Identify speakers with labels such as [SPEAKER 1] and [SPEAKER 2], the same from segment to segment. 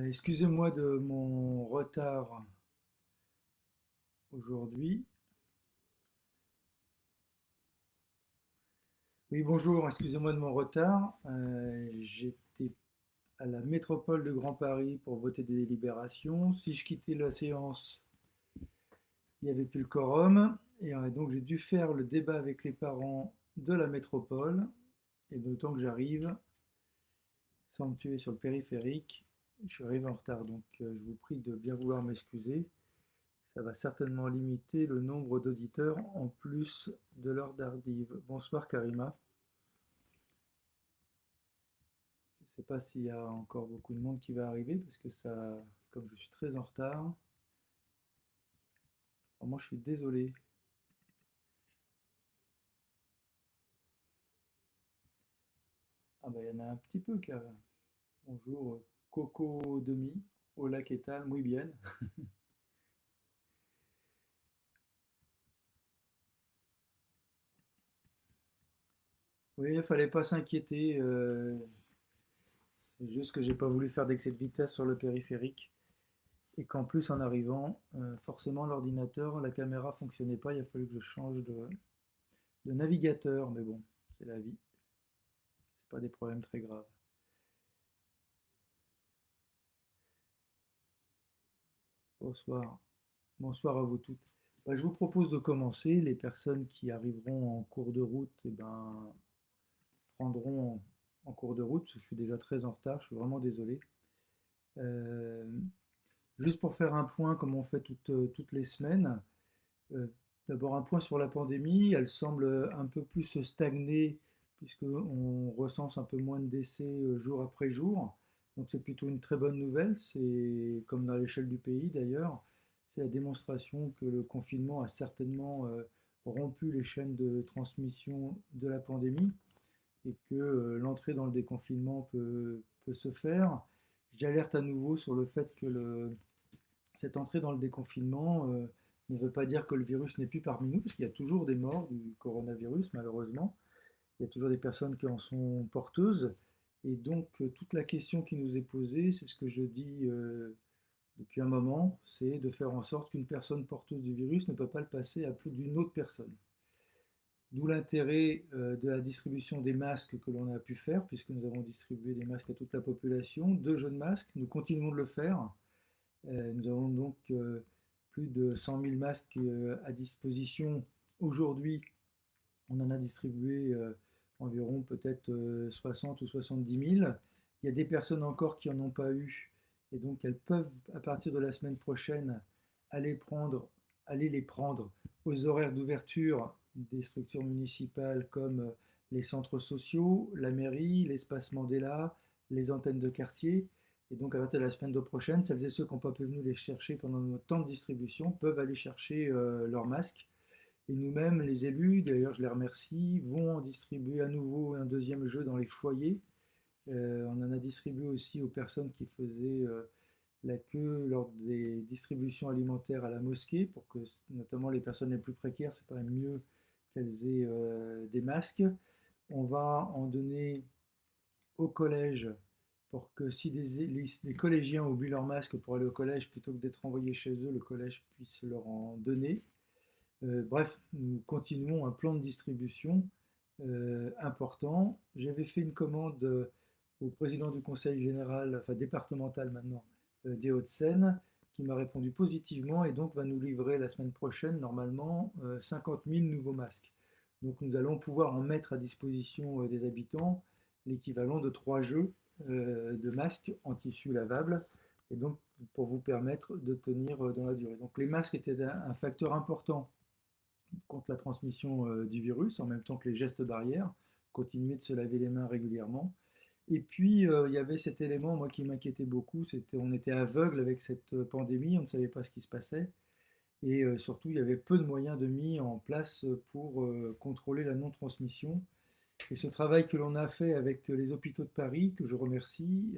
[SPEAKER 1] Excusez-moi de mon retard aujourd'hui. Oui, bonjour, excusez-moi de mon retard. J'étais à la métropole de Grand Paris pour voter des délibérations. Si je quittais la séance, il n'y avait plus le quorum. Et donc j'ai dû faire le débat avec les parents de la métropole. Et le temps que j'arrive, sans me tuer sur le périphérique, je suis arrivé en retard. Donc je vous prie de bien vouloir m'excuser. Ça va certainement limiter le nombre d'auditeurs en plus de l'heure d'arrive. Bonsoir Karima. Je ne sais pas s'il y a encore beaucoup de monde qui va arriver parce que ça, comme je suis très en retard, vraiment je suis désolé. Ah bah il y en a un petit peu qui a... Bonjour Coco Demi, hola que tal, muy bien. Oui, il ne fallait pas s'inquiéter. C'est juste que j'ai pas voulu faire d'excès de vitesse sur le périphérique. Et qu'en plus en arrivant, forcément l'ordinateur, la caméra fonctionnait pas, il a fallu que je change de navigateur, mais bon, c'est la vie, c'est pas des problèmes très graves. Bonsoir, bonsoir à vous toutes. Bah, je vous propose de commencer. Les personnes qui arriveront en cours de route, eh ben, prendront en cours de route. Je suis déjà très en retard, je suis vraiment désolé. Euh, Juste pour faire un point, comme on fait toutes les semaines, euh, d'abord un point sur la pandémie. Elle semble un peu plus se stagner puisqu'on recense un peu moins de décès jour après jour. Donc c'est plutôt une très bonne nouvelle. C'est comme dans l'échelle du pays d'ailleurs. C'est la démonstration que le confinement a certainement rompu les chaînes de transmission de la pandémie et que l'entrée dans le déconfinement peut se faire. J'alerte à nouveau sur le fait que cette entrée dans le déconfinement ne veut pas dire que le virus n'est plus parmi nous, parce qu'il y a toujours des morts du coronavirus, malheureusement. Il y a toujours des personnes qui en sont porteuses. Et donc, toute la question qui nous est posée, c'est ce que je dis depuis un moment, c'est de faire en sorte qu'une personne porteuse du virus ne peut pas le passer à plus d'une autre personne. D'où l'intérêt de la distribution des masques que l'on a pu faire, puisque nous avons distribué des masques à toute la population, 2 jeux de masques, nous continuons de le faire. Nous avons donc plus de 100 000 masques à disposition aujourd'hui. On en a distribué environ peut-être 60 ou 70 000. Il y a des personnes encore qui n'en ont pas eu et donc elles peuvent à partir de la semaine prochaine aller, prendre, aller les prendre aux horaires d'ouverture des structures municipales comme les centres sociaux, la mairie, l'espace Mandela, les antennes de quartier. Et donc à partir de la semaine prochaine, celles et ceux qui n'ont pas pu venir les chercher pendant notre temps de distribution peuvent aller chercher leurs masques. Et nous-mêmes, les élus, d'ailleurs je les remercie, vont en distribuer à nouveau un deuxième jeu dans les foyers. On en a distribué aussi aux personnes qui faisaient la queue lors des distributions alimentaires à la mosquée, pour que notamment les personnes les plus précaires, c'est quand même mieux qu'elles aient des masques. On va en donner au collège pour que si les collégiens oublient leur masque pour aller au collège, plutôt que d'être envoyés chez eux, le collège puisse leur en donner. Bref, nous continuons un plan de distribution important. J'avais fait une commande au président du conseil général, enfin départemental maintenant, des Hauts-de-Seine, qui m'a répondu positivement et donc va nous livrer la semaine prochaine, normalement, 50 000 nouveaux masques. Donc nous allons pouvoir en mettre à disposition des habitants l'équivalent de 3 jeux de masques en tissu lavable et donc pour vous permettre de tenir dans la durée. Donc les masques étaient un facteur important contre la transmission du virus, en même temps que les gestes barrières, continuer de se laver les mains régulièrement. Et puis, il y avait cet élément, moi, qui m'inquiétait beaucoup, c'était on était aveugle avec cette pandémie, on ne savait pas ce qui se passait. Et surtout, il y avait peu de moyens de mis en place pour contrôler la non-transmission. Et ce travail que l'on a fait avec les hôpitaux de Paris, que je remercie,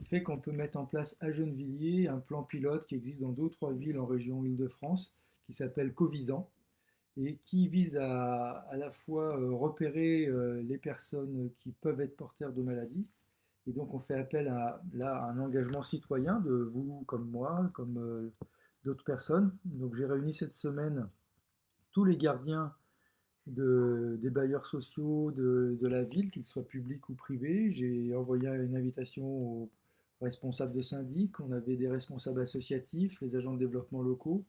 [SPEAKER 1] fait qu'on peut mettre en place à Gennevilliers un plan pilote qui existe dans 2 ou 3 villes en région Île-de-France, qui s'appelle Covisan, et qui vise à la fois repérer les personnes qui peuvent être porteurs de maladies Et donc on fait appel à un engagement citoyen de vous comme moi, comme d'autres personnes. Donc j'ai réuni cette semaine tous les gardiens des bailleurs sociaux de la ville, qu'ils soient publics ou privés. J'ai envoyé une invitation aux responsables de syndics, on avait des responsables associatifs, les agents de développement locaux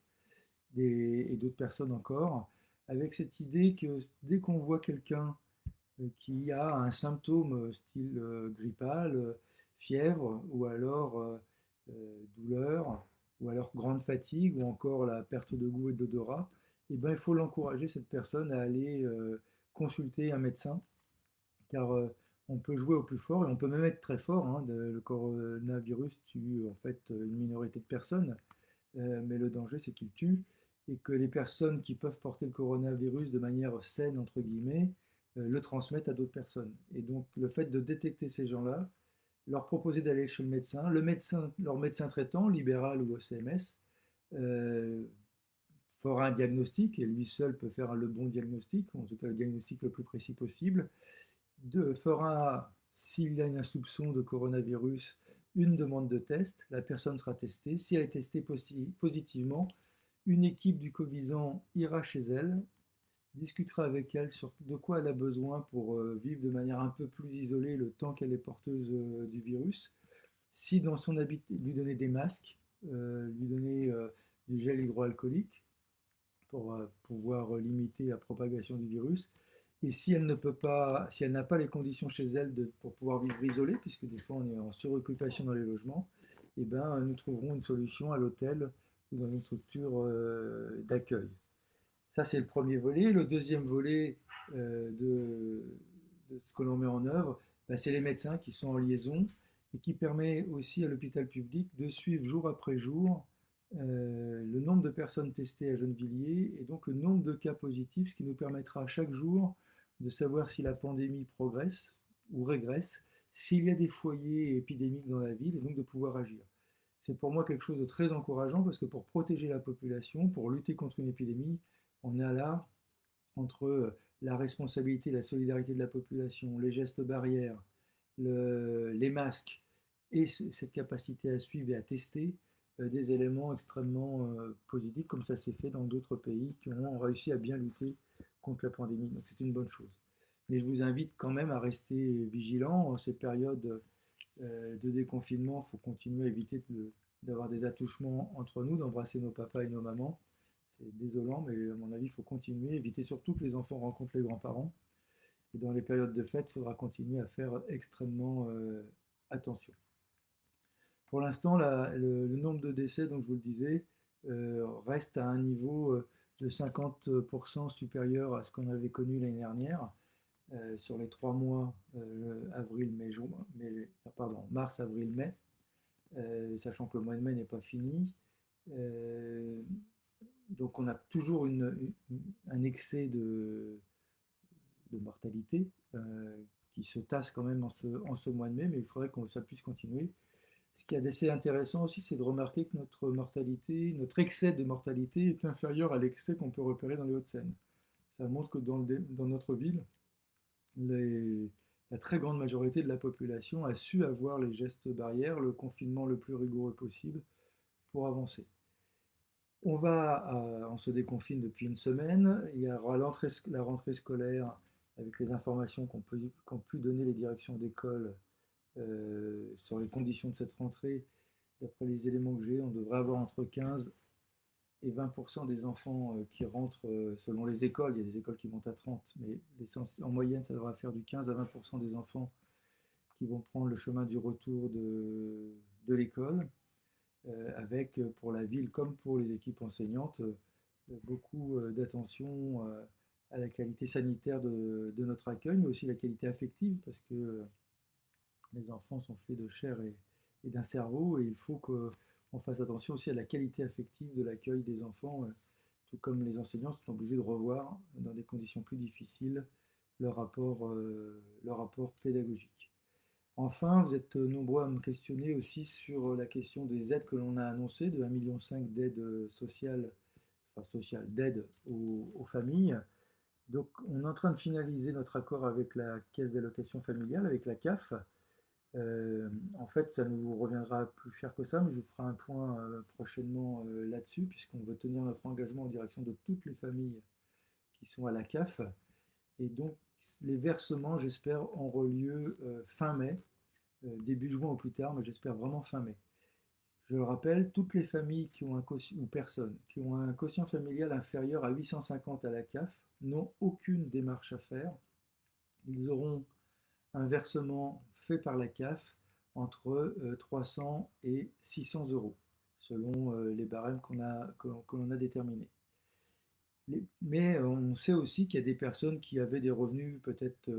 [SPEAKER 1] et d'autres personnes encore, avec cette idée que dès qu'on voit quelqu'un qui a un symptôme style grippal, fièvre, ou alors douleur, ou alors grande fatigue, ou encore la perte de goût et d'odorat, eh ben, il faut l'encourager, cette personne, à aller consulter un médecin, car on peut jouer au plus fort, et on peut même être très fort, hein. Le coronavirus tue en fait une minorité de personnes, mais le danger c'est qu'il tue, et que les personnes qui peuvent porter le coronavirus de manière saine, entre guillemets, le transmettent à d'autres personnes. Et donc le fait de détecter ces gens-là, leur proposer d'aller chez le médecin, leur médecin traitant, libéral ou CMS, euh, fera un diagnostic, et lui seul peut faire le bon diagnostic, en tout cas le diagnostic le plus précis possible, fera, s'il y a un soupçon de coronavirus, une demande de test, la personne sera testée. Si elle est testée positivement, une équipe du Covisan ira chez elle, discutera avec elle sur de quoi elle a besoin pour vivre de manière un peu plus isolée le temps qu'elle est porteuse du virus. Si dans son habit, lui donner des masques, lui donner du gel hydroalcoolique pour pouvoir limiter la propagation du virus. Et si elle ne peut pas, si elle n'a pas les conditions chez elle pour pouvoir vivre isolée, puisque des fois on est en suroccupation dans les logements, eh ben, nous trouverons une solution à l'hôtel ou dans une structure d'accueil. Ça, c'est le premier volet. Le deuxième volet de ce que l'on met en œuvre, ben, c'est les médecins qui sont en liaison et qui permet aussi à l'hôpital public de suivre jour après jour le nombre de personnes testées à Gennevilliers et donc le nombre de cas positifs, ce qui nous permettra chaque jour de savoir si la pandémie progresse ou régresse, s'il y a des foyers épidémiques dans la ville et donc de pouvoir agir. C'est pour moi quelque chose de très encourageant parce que pour protéger la population, pour lutter contre une épidémie, on a là, entre la responsabilité, la solidarité de la population, les gestes barrières, les masques et cette capacité à suivre et à tester, des éléments extrêmement positifs, comme ça s'est fait dans d'autres pays qui ont réussi à bien lutter contre la pandémie. Donc c'est une bonne chose. Mais je vous invite quand même à rester vigilant en ces périodes de déconfinement. Il faut continuer à éviter d'avoir des attouchements entre nous, d'embrasser nos papas et nos mamans. C'est désolant, mais à mon avis, il faut continuer, éviter surtout que les enfants rencontrent les grands-parents. Et dans les périodes de fête, il faudra continuer à faire extrêmement attention. Pour l'instant, le nombre de décès, donc je vous le disais, reste à un niveau de 50% supérieur à ce qu'on avait connu l'année dernière. Sur les 3 mois, avril, mai, juin, pardon, mars, avril, mai, sachant que le mois de mai n'est pas fini. Euh, donc on a toujours un excès de mortalité qui se tasse quand même en ce mois de mai, mais il faudrait que ça puisse continuer. Ce qui est assez intéressant aussi, c'est de remarquer que notre mortalité, notre excès de mortalité est inférieur à l'excès qu'on peut repérer dans les Hauts-de-Seine. Ça montre que dans notre ville, les, la très grande majorité de la population a su avoir les gestes barrières, le confinement le plus rigoureux possible pour avancer. On se déconfine depuis une semaine. Il y aura la rentrée scolaire avec les informations qu'ont pu donner les directions d'école sur les conditions de cette rentrée. D'après les éléments que j'ai, on devrait avoir entre 15 et 20% des enfants qui rentrent selon les écoles. Il y a des écoles qui montent à 30, mais en moyenne, ça devrait faire du 15 à 20% des enfants qui vont prendre le chemin du retour de l'école, avec pour la ville comme pour les équipes enseignantes beaucoup d'attention à la qualité sanitaire de notre accueil, mais aussi la qualité affective, parce que les enfants sont faits de chair et d'un cerveau, et il faut qu'on fasse attention aussi à la qualité affective de l'accueil des enfants, tout comme les enseignants sont obligés de revoir, dans des conditions plus difficiles, leur rapport pédagogique. Enfin, vous êtes nombreux à me questionner aussi sur la question des aides que l'on a annoncées, de 1,5 million d'aides sociales, enfin sociales, d'aides aux familles. Donc, on est en train de finaliser notre accord avec la Caisse d'allocation familiale, avec la CAF, En fait, ça nous reviendra plus cher que ça, mais je vous ferai un point prochainement là-dessus, puisqu'on veut tenir notre engagement en direction de toutes les familles qui sont à la CAF. Et donc, les versements, j'espère, auront lieu fin mai, début juin ou plus tard, mais j'espère vraiment fin mai. Je le rappelle, toutes les familles qui ont un quotient, ou personnes qui ont un quotient familial inférieur à 850 à la CAF n'ont aucune démarche à faire. Ils auront un versement fait par la CAF entre 300 et 600 euros, selon les barèmes que l'on a déterminés. Mais on sait aussi qu'il y a des personnes qui avaient des revenus peut-être,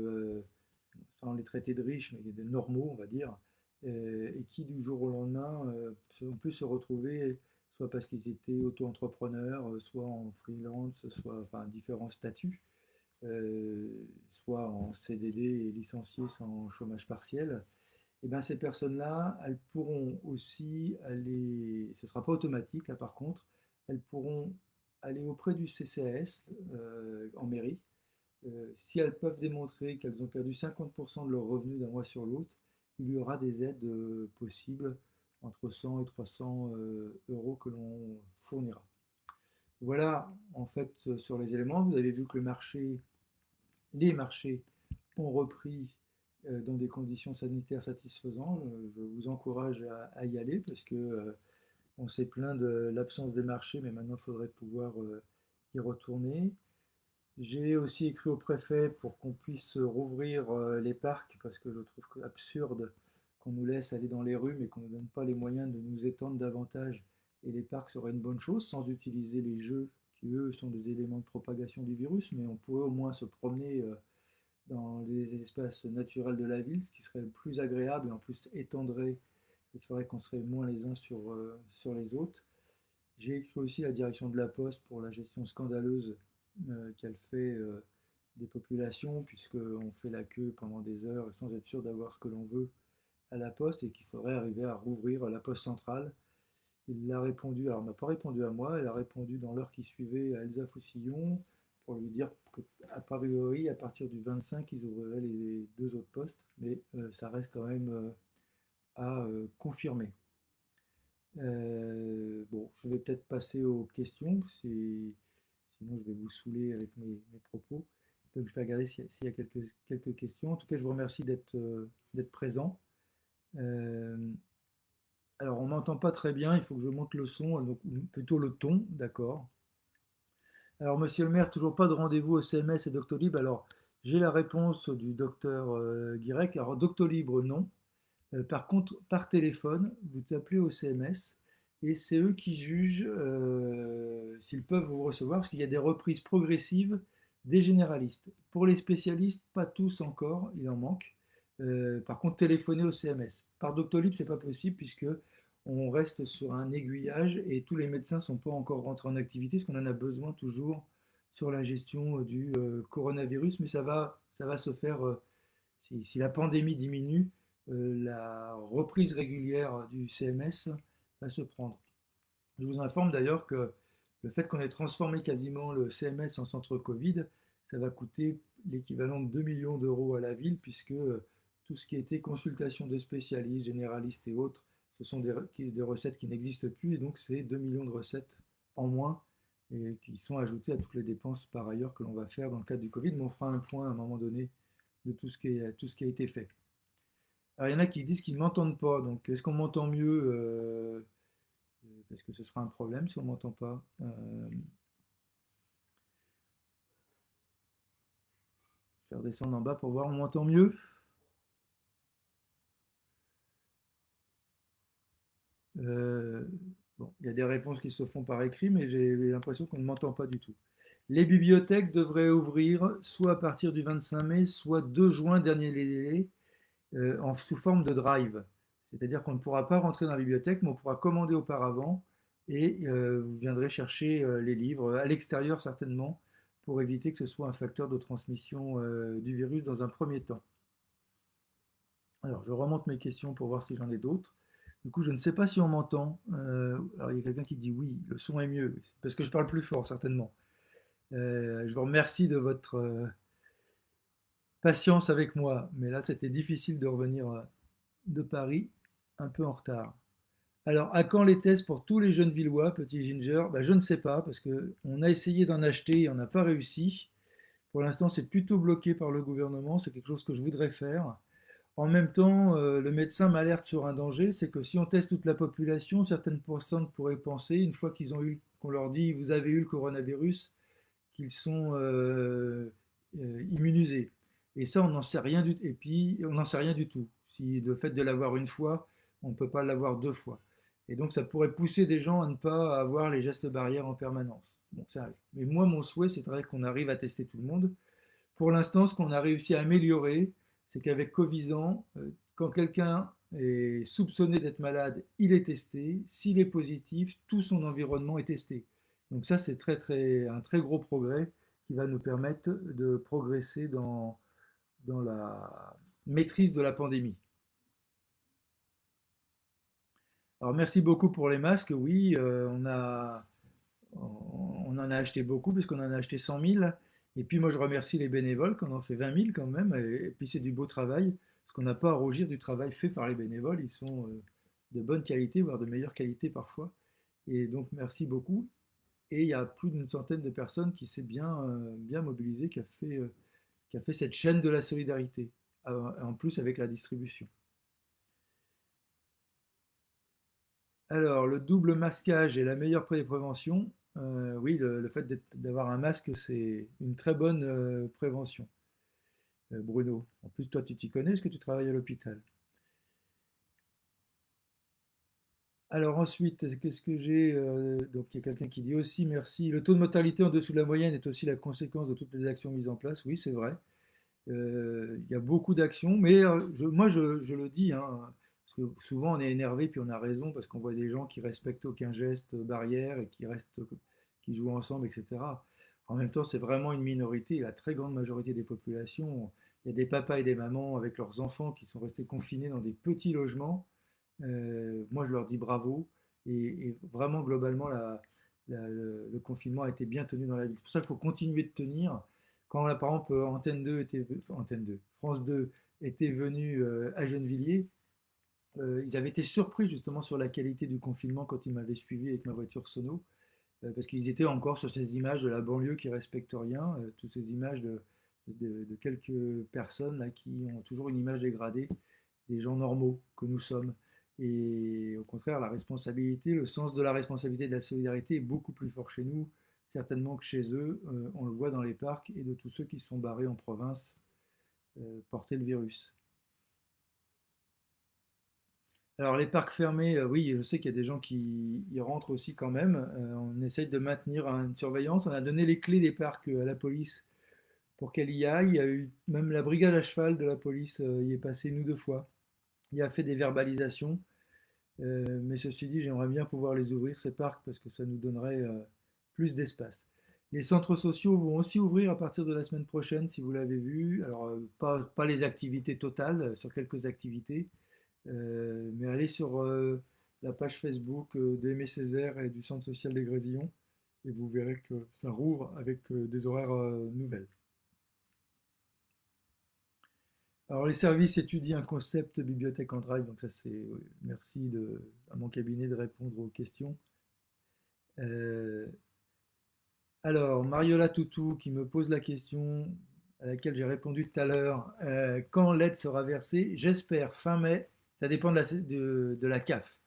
[SPEAKER 1] sans les traiter de riches, mais des normaux, on va dire, et qui du jour au lendemain ont pu se retrouver soit parce qu'ils étaient auto-entrepreneurs, soit en freelance, soit enfin différents statuts, euh, soit en CDD et licenciés sans chômage partiel. Et bien ces personnes-là, elles pourront aussi aller, ce ne sera pas automatique là par contre, elles pourront aller auprès du CCAS en mairie. Si elles peuvent démontrer qu'elles ont perdu 50% de leurs revenus d'un mois sur l'autre, il y aura des aides possibles entre 100 et 300 euros que l'on fournira. Voilà en fait sur les éléments. Vous avez vu que les marchés ont repris dans des conditions sanitaires satisfaisantes. Je vous encourage à y aller parce que on s'est plaint de l'absence des marchés, mais maintenant il faudrait pouvoir y retourner. J'ai aussi écrit au préfet pour qu'on puisse rouvrir les parcs parce que je trouve absurde qu'on nous laisse aller dans les rues mais qu'on ne nous donne pas les moyens de nous étendre davantage. Et les parcs seraient une bonne chose sans utiliser les jeux qui, eux, sont des éléments de propagation du virus, mais on pourrait au moins se promener dans les espaces naturels de la ville, ce qui serait plus agréable et en plus étendrait et ferait qu'on serait moins les uns sur les autres. J'ai écrit aussi à la direction de la Poste pour la gestion scandaleuse qu'elle fait des populations, puisqu'on fait la queue pendant des heures sans être sûr d'avoir ce que l'on veut à la Poste et qu'il faudrait arriver à rouvrir la Poste centrale. Il a répondu, alors il n'a pas répondu à moi, elle a répondu dans l'heure qui suivait à Elsa Foussillon pour lui dire qu'à priori, à partir du 25, ils ouvriraient les deux autres postes, mais ça reste quand même à confirmer. Bon, je vais peut-être passer aux questions, sinon je vais vous saouler avec mes propos. Donc je vais regarder s'il y a quelques questions. En tout cas, je vous remercie d'être présent. Euh, alors, on ne m'entend pas très bien, il faut que je monte le son, donc plutôt le ton, d'accord. Alors, monsieur le maire, toujours pas de rendez-vous au CMS et Doctolib. Alors, j'ai la réponse du docteur Guirec. Alors, Doctolib, non. Par contre, par téléphone, vous appelez au CMS et c'est eux qui jugent s'ils peuvent vous recevoir, parce qu'il y a des reprises progressives des généralistes. Pour les spécialistes, pas tous encore, il en manque. Par contre, téléphoner au CMS. Par Doctolib, c'est pas possible puisque on reste sur un aiguillage et tous les médecins ne sont pas encore rentrés en activité, parce qu'on en a besoin toujours sur la gestion du coronavirus, mais ça va se faire si la pandémie diminue, la reprise régulière du CMS va se prendre. Je vous informe d'ailleurs que le fait qu'on ait transformé quasiment le CMS en centre Covid, ça va coûter l'équivalent de 2 millions d'euros à la ville, puisque tout ce qui était consultation de spécialistes, généralistes et autres, ce sont des recettes qui n'existent plus, et donc c'est 2 millions de recettes en moins et qui sont ajoutées à toutes les dépenses par ailleurs que l'on va faire dans le cadre du Covid, mais on fera un point à un moment donné de tout ce qui a été fait. Alors, il y en a qui disent qu'ils ne m'entendent pas, donc est-ce qu'on m'entend mieux parce que ce sera un problème si on ne m'entend pas. Je vais redescendre en bas pour voir, on m'entend mieux. Euh, bon, il y a des réponses qui se font par écrit, mais j'ai l'impression qu'on ne m'entend pas du tout. Les bibliothèques devraient ouvrir soit à partir du 25 mai, soit 2 juin, dernier délai, sous forme de drive. C'est-à-dire qu'on ne pourra pas rentrer dans la bibliothèque, mais on pourra commander auparavant et vous viendrez chercher les livres à l'extérieur certainement pour éviter que ce soit un facteur de transmission du virus dans un premier temps. Alors, je remonte mes questions pour voir si j'en ai d'autres. Du coup, je ne sais pas si on m'entend. Alors, il y a quelqu'un qui dit oui, le son est mieux, parce que je parle plus fort certainement. Je vous remercie de votre patience avec moi, mais là, c'était difficile de revenir de Paris, un peu en retard. Alors, à quand les tests pour tous les jeunes Villois, petit Ginger? Ben, je ne sais pas, parce qu'on a essayé d'en acheter et on n'a pas réussi. Pour l'instant, c'est plutôt bloqué par le gouvernement. C'est quelque chose que je voudrais faire. En même temps, le médecin m'alerte sur un danger, c'est que si on teste toute la population, certaines personnes pourraient penser, une fois qu'on leur dit vous avez eu le coronavirus, qu'ils sont immunisés. Et ça, on n'en sait rien du tout. Et puis, on n'en sait rien du tout. Si le fait de l'avoir une fois, on ne peut pas l'avoir deux fois. Et donc, ça pourrait pousser des gens à ne pas avoir les gestes barrières en permanence. Bon, ça arrive. Mais moi, mon souhait, c'est vrai qu'on arrive à tester tout le monde. Pour l'instant, ce qu'on a réussi à améliorer, c'est qu'avec Covisan, quand quelqu'un est soupçonné d'être malade, il est testé. S'il est positif, tout son environnement est testé. Donc ça, c'est un très gros progrès qui va nous permettre de progresser dans la maîtrise de la pandémie. Alors merci beaucoup pour les masques. Oui, on en a acheté beaucoup puisqu'on en a acheté 100 000. Et puis moi je remercie les bénévoles qu'on en fait 20 000 quand même. Et puis c'est du beau travail parce qu'on n'a pas à rougir du travail fait par les bénévoles. Ils sont de bonne qualité, voire de meilleure qualité parfois. Et donc merci beaucoup. Et il y a plus d'une centaine de personnes qui s'est bien mobilisée, qui a fait cette chaîne de la solidarité, en plus avec la distribution. Alors, le double masquage est la meilleure prévention. Oui, le fait d'avoir un masque, c'est une très bonne prévention, Bruno. En plus, toi, tu t'y connais parce que tu travailles à l'hôpital. Alors ensuite, qu'est-ce que j'ai donc il y a quelqu'un qui dit aussi merci. Le taux de mortalité en dessous de la moyenne est aussi la conséquence de toutes les actions mises en place. Oui, c'est vrai. Il y a beaucoup d'actions, mais moi je le dis, hein, parce que souvent on est énervé puis on a raison parce qu'on voit des gens qui respectent aucun geste barrière et qui jouent ensemble, etc. En même temps, c'est vraiment une minorité. La très grande majorité des populations, il y a des papas et des mamans avec leurs enfants qui sont restés confinés dans des petits logements. Moi, je leur dis bravo. Et vraiment, globalement, le confinement a été bien tenu dans la ville. C'est pour ça qu'il faut continuer de tenir. Quand, par exemple, Antenne 2, France 2 était venu à Gennevilliers, ils avaient été surpris justement sur la qualité du confinement quand ils m'avaient suivi avec ma voiture Sono, parce qu'ils étaient encore sur ces images de la banlieue qui respecte rien, toutes ces images de quelques personnes là, qui ont toujours une image dégradée des gens normaux que nous sommes. Et au contraire, la responsabilité, le sens de la responsabilité et de la solidarité est beaucoup plus fort chez nous, certainement que chez eux. On le voit dans les parcs et de tous ceux qui sont barrés en province porter le virus. Alors les parcs fermés, oui, je sais qu'il y a des gens qui y rentrent aussi quand même. On essaye de maintenir une surveillance. On a donné les clés des parcs à la police pour qu'elle y aille. Il y a eu même la brigade à cheval de la police y est passée une ou deux fois. Il a fait des verbalisations. Mais ceci dit, j'aimerais bien pouvoir les ouvrir, ces parcs, parce que ça nous donnerait plus d'espace. Les centres sociaux vont aussi ouvrir à partir de la semaine prochaine, si vous l'avez vu. Alors, pas les activités totales, sur quelques activités, mais allez sur la page Facebook d'Aimé Césaire et du Centre social des Grésillons, et vous verrez que ça rouvre avec des horaires nouvelles. Alors, les services étudient un concept bibliothèque en drive, donc ça c'est merci à mon cabinet de répondre aux questions. Euh, alors, Mariola Toutou qui me pose la question à laquelle j'ai répondu tout à l'heure, quand l'aide sera versée? J'espère fin mai, ça dépend de la CAF.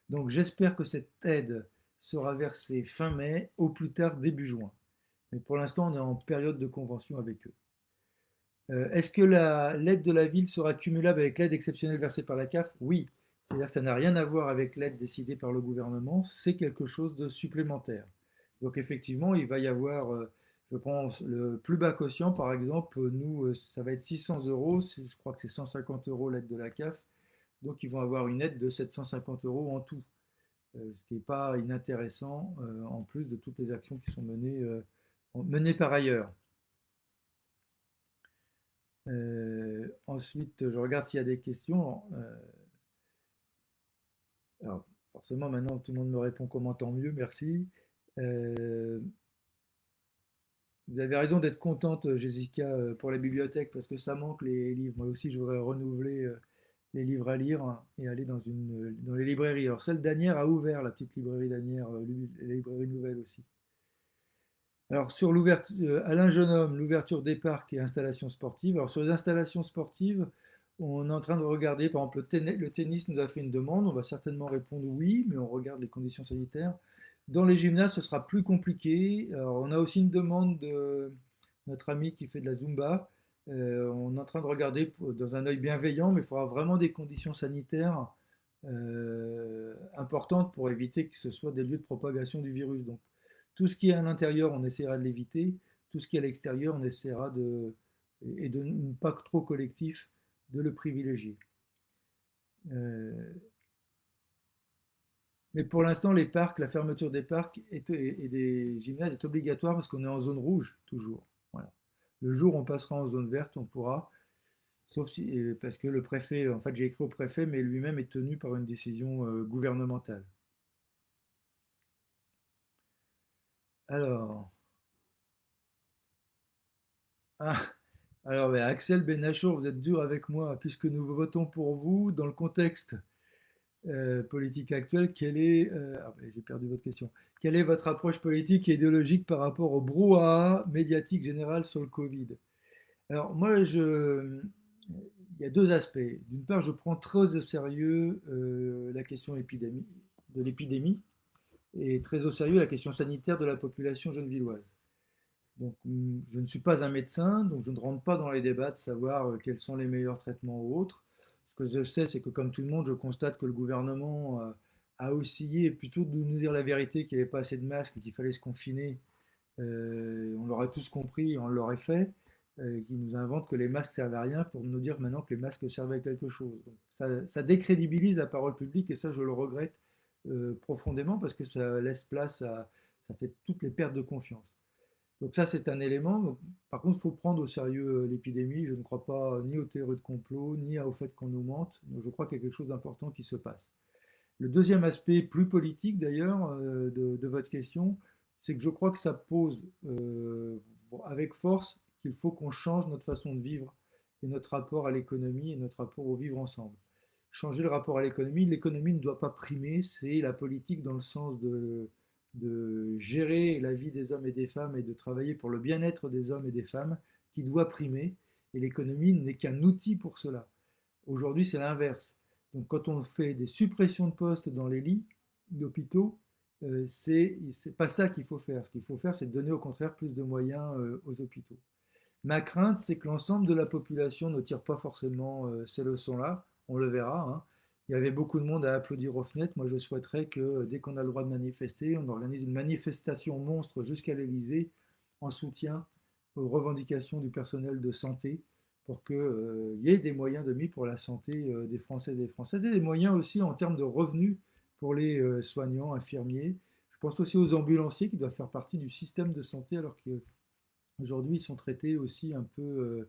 [SPEAKER 1] Donc j'espère que cette aide sera versée fin mai, au plus tard début juin. Mais pour l'instant, on est en période de convention avec eux. Est-ce que l'aide de la ville sera cumulable avec l'aide exceptionnelle versée par la CAF? Oui. C'est-à-dire que ça n'a rien à voir avec l'aide décidée par le gouvernement, c'est quelque chose de supplémentaire. Donc effectivement, il va y avoir, je pense, le plus bas quotient, par exemple, nous, ça va être 600 euros, je crois que c'est 150 euros l'aide de la CAF, donc ils vont avoir une aide de 750 euros en tout, ce qui n'est pas inintéressant, en plus de toutes les actions qui sont menées par ailleurs. Ensuite, je regarde s'il y a des questions. Alors, forcément, maintenant, tout le monde me répond comment tant mieux, merci. Euh, Vous avez raison d'être contente, Jessica, pour la bibliothèque, parce que ça manque les livres. Moi aussi, je voudrais renouveler les livres à lire et aller dans les librairies. Alors celle d'Asnières a ouvert, la petite librairie d'Asnières, la librairie nouvelle aussi. Alors sur l'ouverture, Alain Jeune-Homme, l'ouverture des parcs et installations sportives. Alors sur les installations sportives, on est en train de regarder, par exemple le tennis nous a fait une demande, on va certainement répondre oui, mais on regarde les conditions sanitaires. Dans les gymnases, ce sera plus compliqué. Alors, on a aussi une demande de notre ami qui fait de la Zumba. On est en train de regarder dans un œil bienveillant, mais il faudra vraiment des conditions sanitaires importantes pour éviter que ce soit des lieux de propagation du virus. Donc, tout ce qui est à l'intérieur, on essaiera de l'éviter. Tout ce qui est à l'extérieur, on essaiera et de ne pas trop collectif, de le privilégier. Euh, mais pour l'instant, les parcs, la fermeture des parcs et des gymnases est obligatoire parce qu'on est en zone rouge, toujours. Voilà. Le jour où on passera en zone verte, on pourra, sauf si, parce que le préfet, en fait, j'ai écrit au préfet, mais lui-même est tenu par une décision gouvernementale. Alors, ah, alors ben, Axel Benachour, vous êtes dur avec moi, puisque nous votons pour vous dans le contexte politique actuelle. J'ai perdu votre question. Quelle est votre approche politique et idéologique par rapport au brouhaha médiatique général sur le Covid? Alors moi, il y a deux aspects. D'une part, je prends très au sérieux la question de l'épidémie et très au sérieux la question sanitaire de la population genevilloise. Donc, je ne suis pas un médecin, donc je ne rentre pas dans les débats de savoir quels sont les meilleurs traitements ou autres. Ce que je sais, c'est que comme tout le monde, je constate que le gouvernement a oscillé, et plutôt de nous dire la vérité qu'il n'y avait pas assez de masques et qu'il fallait se confiner, on l'aurait tous compris, on l'aurait fait, qui nous invente que les masques servent à rien pour nous dire maintenant que les masques servent à quelque chose. Donc, ça décrédibilise la parole publique et ça, je le regrette profondément parce que ça laisse place ça fait toutes les pertes de confiance. Donc ça, c'est un élément. Donc, par contre, il faut prendre au sérieux l'épidémie. Je ne crois pas ni aux théories de complot, ni au fait qu'on nous mente. Donc, je crois qu'il y a quelque chose d'important qui se passe. Le deuxième aspect, plus politique d'ailleurs, de votre question, c'est que je crois que ça pose avec force qu'il faut qu'on change notre façon de vivre et notre rapport à l'économie et notre rapport au vivre ensemble. Changer le rapport à l'économie ne doit pas primer, c'est la politique dans le sens de gérer la vie des hommes et des femmes et de travailler pour le bien-être des hommes et des femmes qui doit primer, et l'économie n'est qu'un outil pour cela. Aujourd'hui, c'est l'inverse. Donc, quand on fait des suppressions de postes dans les lits d'hôpitaux, c'est pas ça qu'il faut faire. Ce qu'il faut faire, c'est donner au contraire plus de moyens aux hôpitaux. Ma crainte, c'est que l'ensemble de la population ne tire pas forcément ces leçons-là. On le verra, hein. Il y avait beaucoup de monde à applaudir aux fenêtres. Moi, je souhaiterais que dès qu'on a le droit de manifester, on organise une manifestation monstre jusqu'à l'Élysée en soutien aux revendications du personnel de santé pour qu'il y ait des moyens de mis pour la santé des Français et des Françaises et des moyens aussi en termes de revenus pour les soignants, infirmiers. Je pense aussi aux ambulanciers qui doivent faire partie du système de santé alors qu'aujourd'hui ils sont traités aussi un peu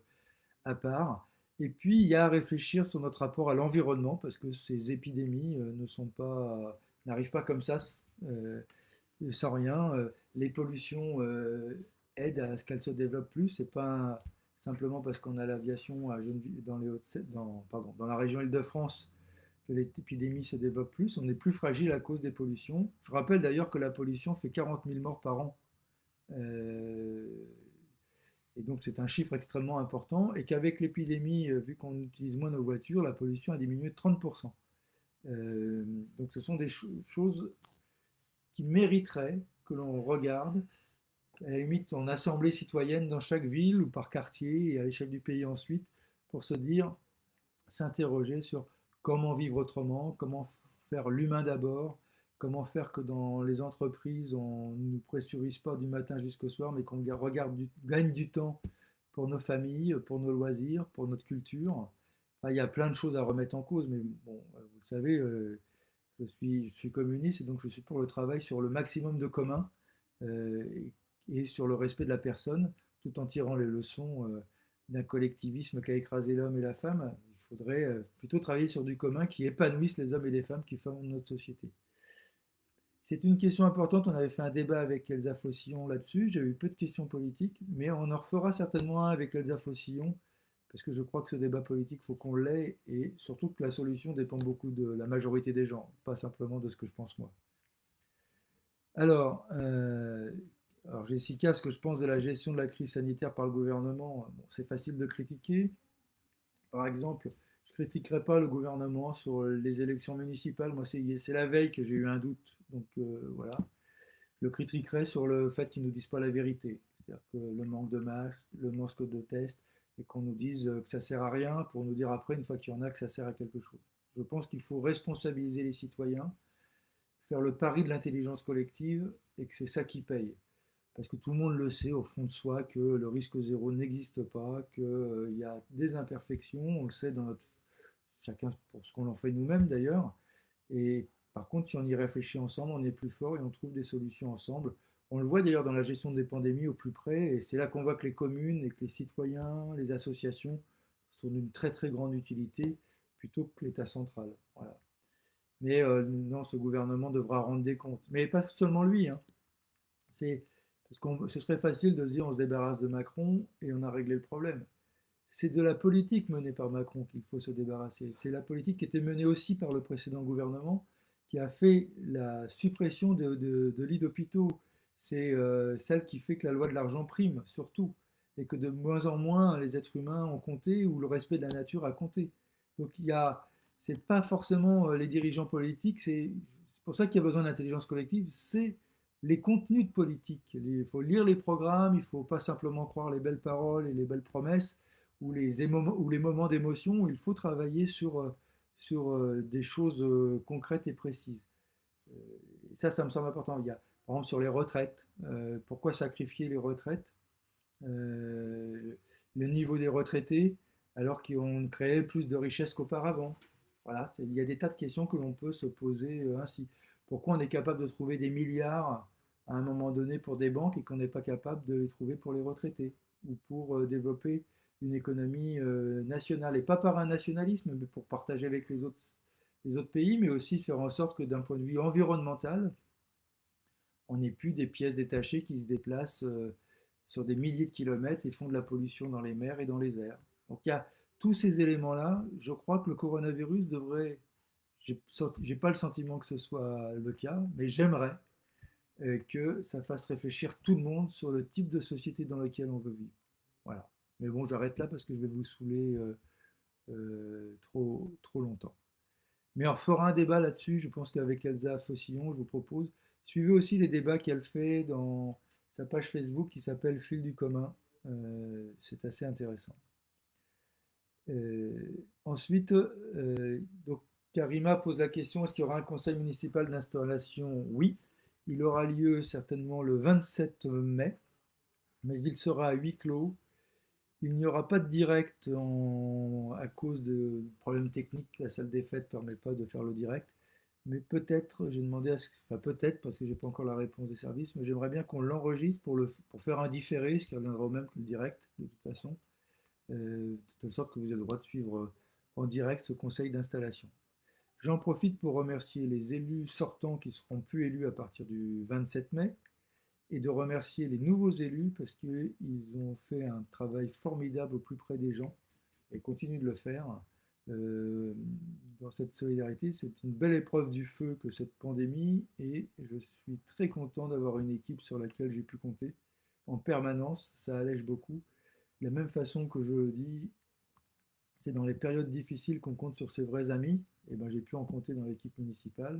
[SPEAKER 1] à part. Et puis il y a à réfléchir sur notre rapport à l'environnement parce que ces épidémies n'arrivent pas comme ça euh, sans rien. Les pollutions aident à ce qu'elles se développent plus. C'est pas simplement parce qu'on a l'aviation dans dans la région Île-de-France que l'épidémie se développe plus. On est plus fragile à cause des pollutions. Je rappelle d'ailleurs que la pollution fait 40 000 morts par an. Euh, et donc c'est un chiffre extrêmement important. Et qu'avec l'épidémie, vu qu'on utilise moins nos voitures, la pollution a diminué de 30%. Euh, donc ce sont des choses qui mériteraient que l'on regarde à la limite en assemblée citoyenne dans chaque ville ou par quartier et à l'échelle du pays ensuite pour se dire, s'interroger sur comment vivre autrement, comment faire l'humain d'abord, comment faire que dans les entreprises on ne nous pressurise pas du matin jusqu'au soir mais qu'on gagne du temps pour nos familles, pour nos loisirs, pour notre culture. Enfin, il y a plein de choses à remettre en cause, mais bon, vous le savez, je suis communiste et donc je suis pour le travail sur le maximum de commun euh, et sur le respect de la personne, tout en tirant les leçons d'un collectivisme qui a écrasé l'homme et la femme. Il faudrait plutôt travailler sur du commun qui épanouisse les hommes et les femmes qui forment notre société. C'est une question importante. On avait fait un débat avec Elsa Faucillon là-dessus. J'ai eu peu de questions politiques, mais on en refera certainement un avec Elsa Faucillon parce que je crois que ce débat politique, il faut qu'on l'ait, et surtout que la solution dépend beaucoup de la majorité des gens, pas simplement de ce que je pense moi. Alors, alors Jessica, ce que je pense de la gestion de la crise sanitaire par le gouvernement, bon, c'est facile de critiquer. Par exemple, je ne critiquerai pas le gouvernement sur les élections municipales. Moi, c'est la veille que j'ai eu un doute. Donc voilà. Je le critiquerai sur le fait qu'ils ne nous disent pas la vérité. C'est-à-dire que le manque de masques, le manque de tests, et qu'on nous dise que ça ne sert à rien pour nous dire après, une fois qu'il y en a, que ça sert à quelque chose. Je pense qu'il faut responsabiliser les citoyens, faire le pari de l'intelligence collective, et que c'est ça qui paye. Parce que tout le monde le sait au fond de soi que le risque zéro n'existe pas, qu'il y a des imperfections, on le sait dans notre, chacun pour ce qu'on en fait nous-mêmes d'ailleurs. Et par contre, si on y réfléchit ensemble, on est plus fort et on trouve des solutions ensemble. On le voit d'ailleurs dans la gestion des pandémies au plus près, et c'est là qu'on voit que les communes et que les citoyens, les associations sont d'une très très grande utilité plutôt que l'État central. Voilà. Mais non, ce gouvernement devra rendre des comptes. Mais pas seulement lui, hein. C'est parce que ce serait facile de se dire on se débarrasse de Macron et on a réglé le problème. C'est de la politique menée par Macron qu'il faut se débarrasser. C'est la politique qui était menée aussi par le précédent gouvernement qui a fait la suppression de lits d'hôpitaux. C'est celle qui fait que la loi de l'argent prime, surtout, et que de moins en moins les êtres humains ont compté ou le respect de la nature a compté. Donc c'est pas forcément les dirigeants politiques, c'est pour ça qu'il y a besoin d'intelligence collective, c'est les contenus de politique. Il faut lire les programmes, il ne faut pas simplement croire les belles paroles et les belles promesses, ou les moments d'émotion où il faut travailler sur des choses concrètes et précises. Euh, ça me semble important. Il y a, par exemple, sur les retraites. Pourquoi sacrifier les retraites, le niveau des retraités, alors qu'ils ont créé plus de richesses qu'auparavant? Voilà, il y a des tas de questions que l'on peut se poser ainsi. Pourquoi on est capable de trouver des milliards à un moment donné pour des banques et qu'on n'est pas capable de les trouver pour les retraités ou pour développer une économie nationale, et pas par un nationalisme, mais pour partager avec les autres pays, mais aussi faire en sorte que d'un point de vue environnemental, on n'ait plus des pièces détachées qui se déplacent sur des milliers de kilomètres et font de la pollution dans les mers et dans les airs. Donc il y a tous ces éléments-là. Je crois que le coronavirus devrait, j'ai pas le sentiment que ce soit le cas, mais j'aimerais que ça fasse réfléchir tout le monde sur le type de société dans laquelle on veut vivre. Voilà. Mais bon, j'arrête là parce que je vais vous saouler trop longtemps. Mais on fera un débat là-dessus, je pense qu'avec Elsa Fossillon, je vous propose. Suivez aussi les débats qu'elle fait dans sa page Facebook qui s'appelle Fil du commun. C'est assez intéressant. Ensuite, donc Karima pose la question, est-ce qu'il y aura un conseil municipal d'installation? Oui, il aura lieu certainement le 27 mai, mais il sera à huis clos. Il n'y aura pas de direct à cause de problèmes techniques. La salle des fêtes ne permet pas de faire le direct. Mais peut-être, j'ai demandé à ce enfin peut-être parce que j'ai pas encore la réponse des services, mais j'aimerais bien qu'on l'enregistre pour faire un différé, ce qui reviendra au même que le direct, de toute façon, de telle sorte que vous avez le droit de suivre en direct ce conseil d'installation. J'en profite pour remercier les élus sortants qui seront plus élus à partir du 27 mai, et de remercier les nouveaux élus parce qu'ils ont fait un travail formidable au plus près des gens et continuent de le faire. Euh, dans cette solidarité, c'est une belle épreuve du feu que cette pandémie, et je suis très content d'avoir une équipe sur laquelle j'ai pu compter en permanence. Ça allège beaucoup. De la même façon que je le dis, c'est dans les périodes difficiles qu'on compte sur ses vrais amis. Et ben, j'ai pu en compter dans l'équipe municipale.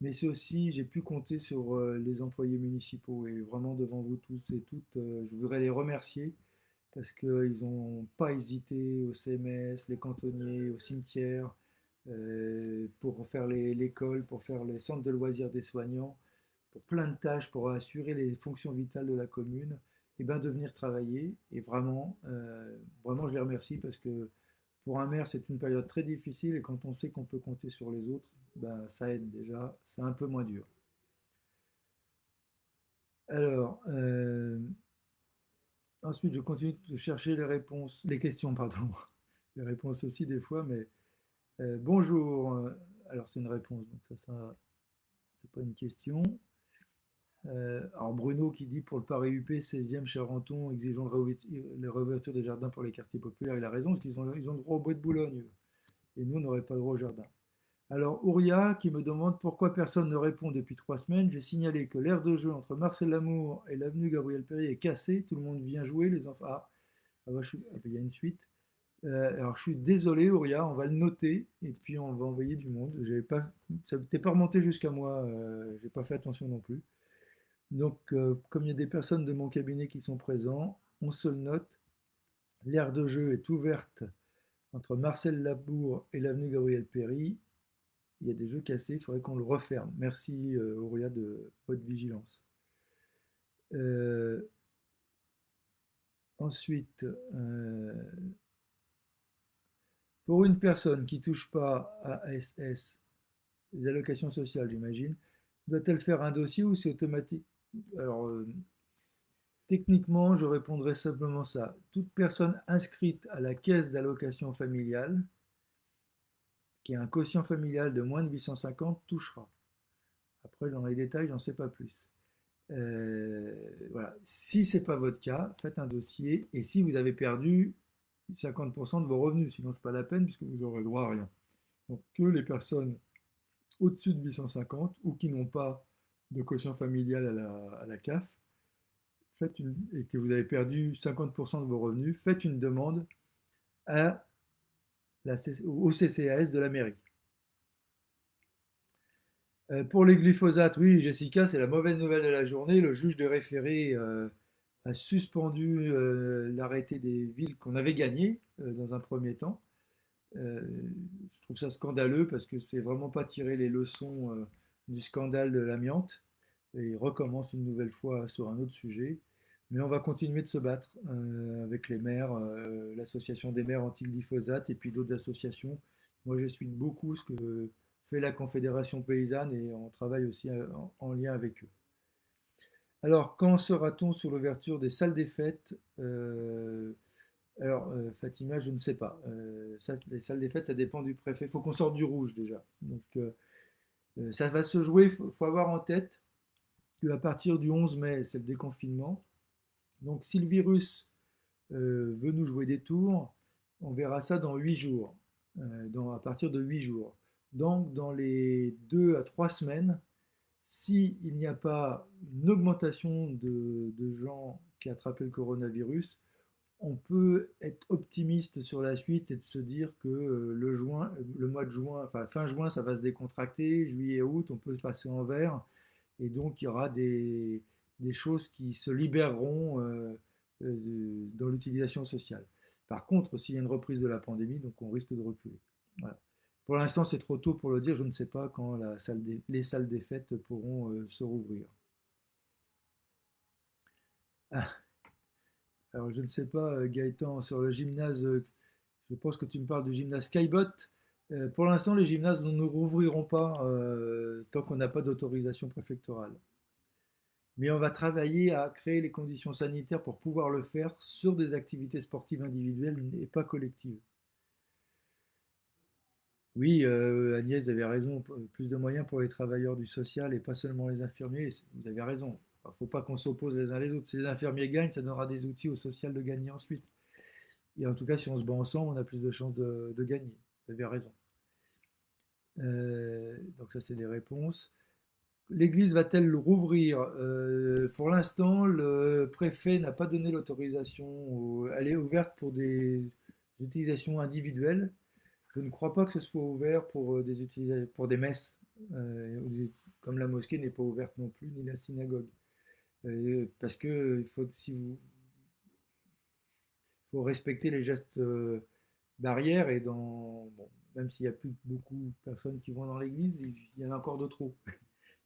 [SPEAKER 1] Mais c'est aussi, j'ai pu compter sur les employés municipaux, et vraiment devant vous tous et toutes, je voudrais les remercier parce qu'ils n'ont pas hésité au CMS, les cantonniers, au cimetière, pour faire l'école, pour faire les centres de loisirs des soignants, pour plein de tâches, pour assurer les fonctions vitales de la commune, et bien de venir travailler. Et vraiment, vraiment, je les remercie parce que pour un maire, c'est une période très difficile, et quand on sait qu'on peut compter sur les autres, ben, ça aide déjà, c'est un peu moins dur. Alors, ensuite, je continue de chercher les réponses, les questions, pardon, les réponses aussi des fois, mais bonjour. Alors, c'est une réponse, donc ça c'est pas une question. Alors Bruno qui dit pour le Paris UP, 16e Charenton, exigeant la réouverture des jardins pour les quartiers populaires. Il a raison, parce qu'ils ont le droit au bois de Boulogne, et nous, on n'aurait pas le droit au jardin. Alors Ouria qui me demande pourquoi personne ne répond depuis 3 semaines. J'ai signalé que l'aire de jeu entre Marcel Lamour et l'avenue Gabriel Péry est cassée. Tout le monde vient jouer, les enfants. Il y a une suite. Alors je suis désolé Ouria, on va le noter et puis on va envoyer du monde. Pas, ça n'était pas remonté jusqu'à moi, j'ai pas fait attention non plus. Donc comme il y a des personnes de mon cabinet qui sont présents, on se le note. L'aire de jeu est ouverte entre Marcel Labour et l'avenue Gabriel Péry. Il y a des jeux cassés, il faudrait qu'on le referme. Merci Auria de votre vigilance. Euh, ensuite, pour une personne qui ne touche pas à ASS, les allocations sociales, j'imagine, doit-elle faire un dossier ou c'est automatique? Alors, techniquement, je répondrai simplement ça. Toute personne inscrite à la caisse d'allocation familiale, qui a un quotient familial de moins de 850, touchera. Après, dans les détails, j'en sais pas plus. Voilà. Si ce n'est pas votre cas, faites un dossier et si vous avez perdu 50% de vos revenus, sinon ce n'est pas la peine puisque vous aurez le droit à rien. Donc que les personnes au-dessus de 850 ou qui n'ont pas de quotient familial à la CAF, et que vous avez perdu 50% de vos revenus, faites une demande à au CCAS de la mairie. Pour les glyphosates, oui, Jessica, c'est la mauvaise nouvelle de la journée. Le juge de référé a suspendu l'arrêté des villes qu'on avait gagné dans un premier temps. Je trouve ça scandaleux parce que c'est vraiment pas tirer les leçons du scandale de l'amiante et il recommence une nouvelle fois sur un autre sujet. Mais on va continuer de se battre avec les maires, l'association des maires anti-glyphosate et puis d'autres associations. Moi, je suis beaucoup ce que fait la Confédération paysanne et on travaille aussi en lien avec eux. Alors, quand sera-t-on sur l'ouverture des salles des fêtes alors, Fatima, je ne sais pas. Les salles des fêtes, ça dépend du préfet. Il faut qu'on sorte du rouge déjà. Donc, ça va se jouer. Il faut avoir en tête qu'à partir du 11 mai, c'est le déconfinement. Donc, si le virus veut nous jouer des tours, on verra ça dans 8 jours, à partir de 8 jours. Donc, dans les 2 à 3 semaines, s'il n'y a pas une augmentation de gens qui attrapent le coronavirus, on peut être optimiste sur la suite et de se dire que le mois de juin, enfin fin juin, ça va se décontracter, juillet, août, on peut se passer en vert, et donc il y aura des choses qui se libéreront dans l'utilisation sociale. Par contre, s'il y a une reprise de la pandémie, donc on risque de reculer. Voilà. Pour l'instant, c'est trop tôt pour le dire, je ne sais pas quand les salles des fêtes pourront se rouvrir. Ah, alors je ne sais pas, Gaëtan, sur le gymnase, je pense que tu me parles du gymnase Skybot. Pour l'instant, les gymnases ne rouvriront pas tant qu'on n'a pas d'autorisation préfectorale. Mais on va travailler à créer les conditions sanitaires pour pouvoir le faire sur des activités sportives individuelles et pas collectives. Oui, Agnès, vous avez raison, plus de moyens pour les travailleurs du social et pas seulement les infirmiers. Vous avez raison. Il ne faut pas qu'on s'oppose les uns les autres. Si les infirmiers gagnent, ça donnera des outils au social de gagner ensuite. Et en tout cas, si on se bat ensemble, on a plus de chances de gagner. Vous avez raison. Donc ça, c'est des réponses. L'église va-t-elle rouvrir? Pour l'instant, le préfet n'a pas donné l'autorisation. Elle est ouverte pour des utilisations individuelles. Je ne crois pas que ce soit ouvert pour pour des messes, comme la mosquée n'est pas ouverte non plus, ni la synagogue. Parce que si vous, faut respecter les gestes barrières et bon, même s'il n'y a plus beaucoup de personnes qui vont dans l'église, il y en a encore de trop,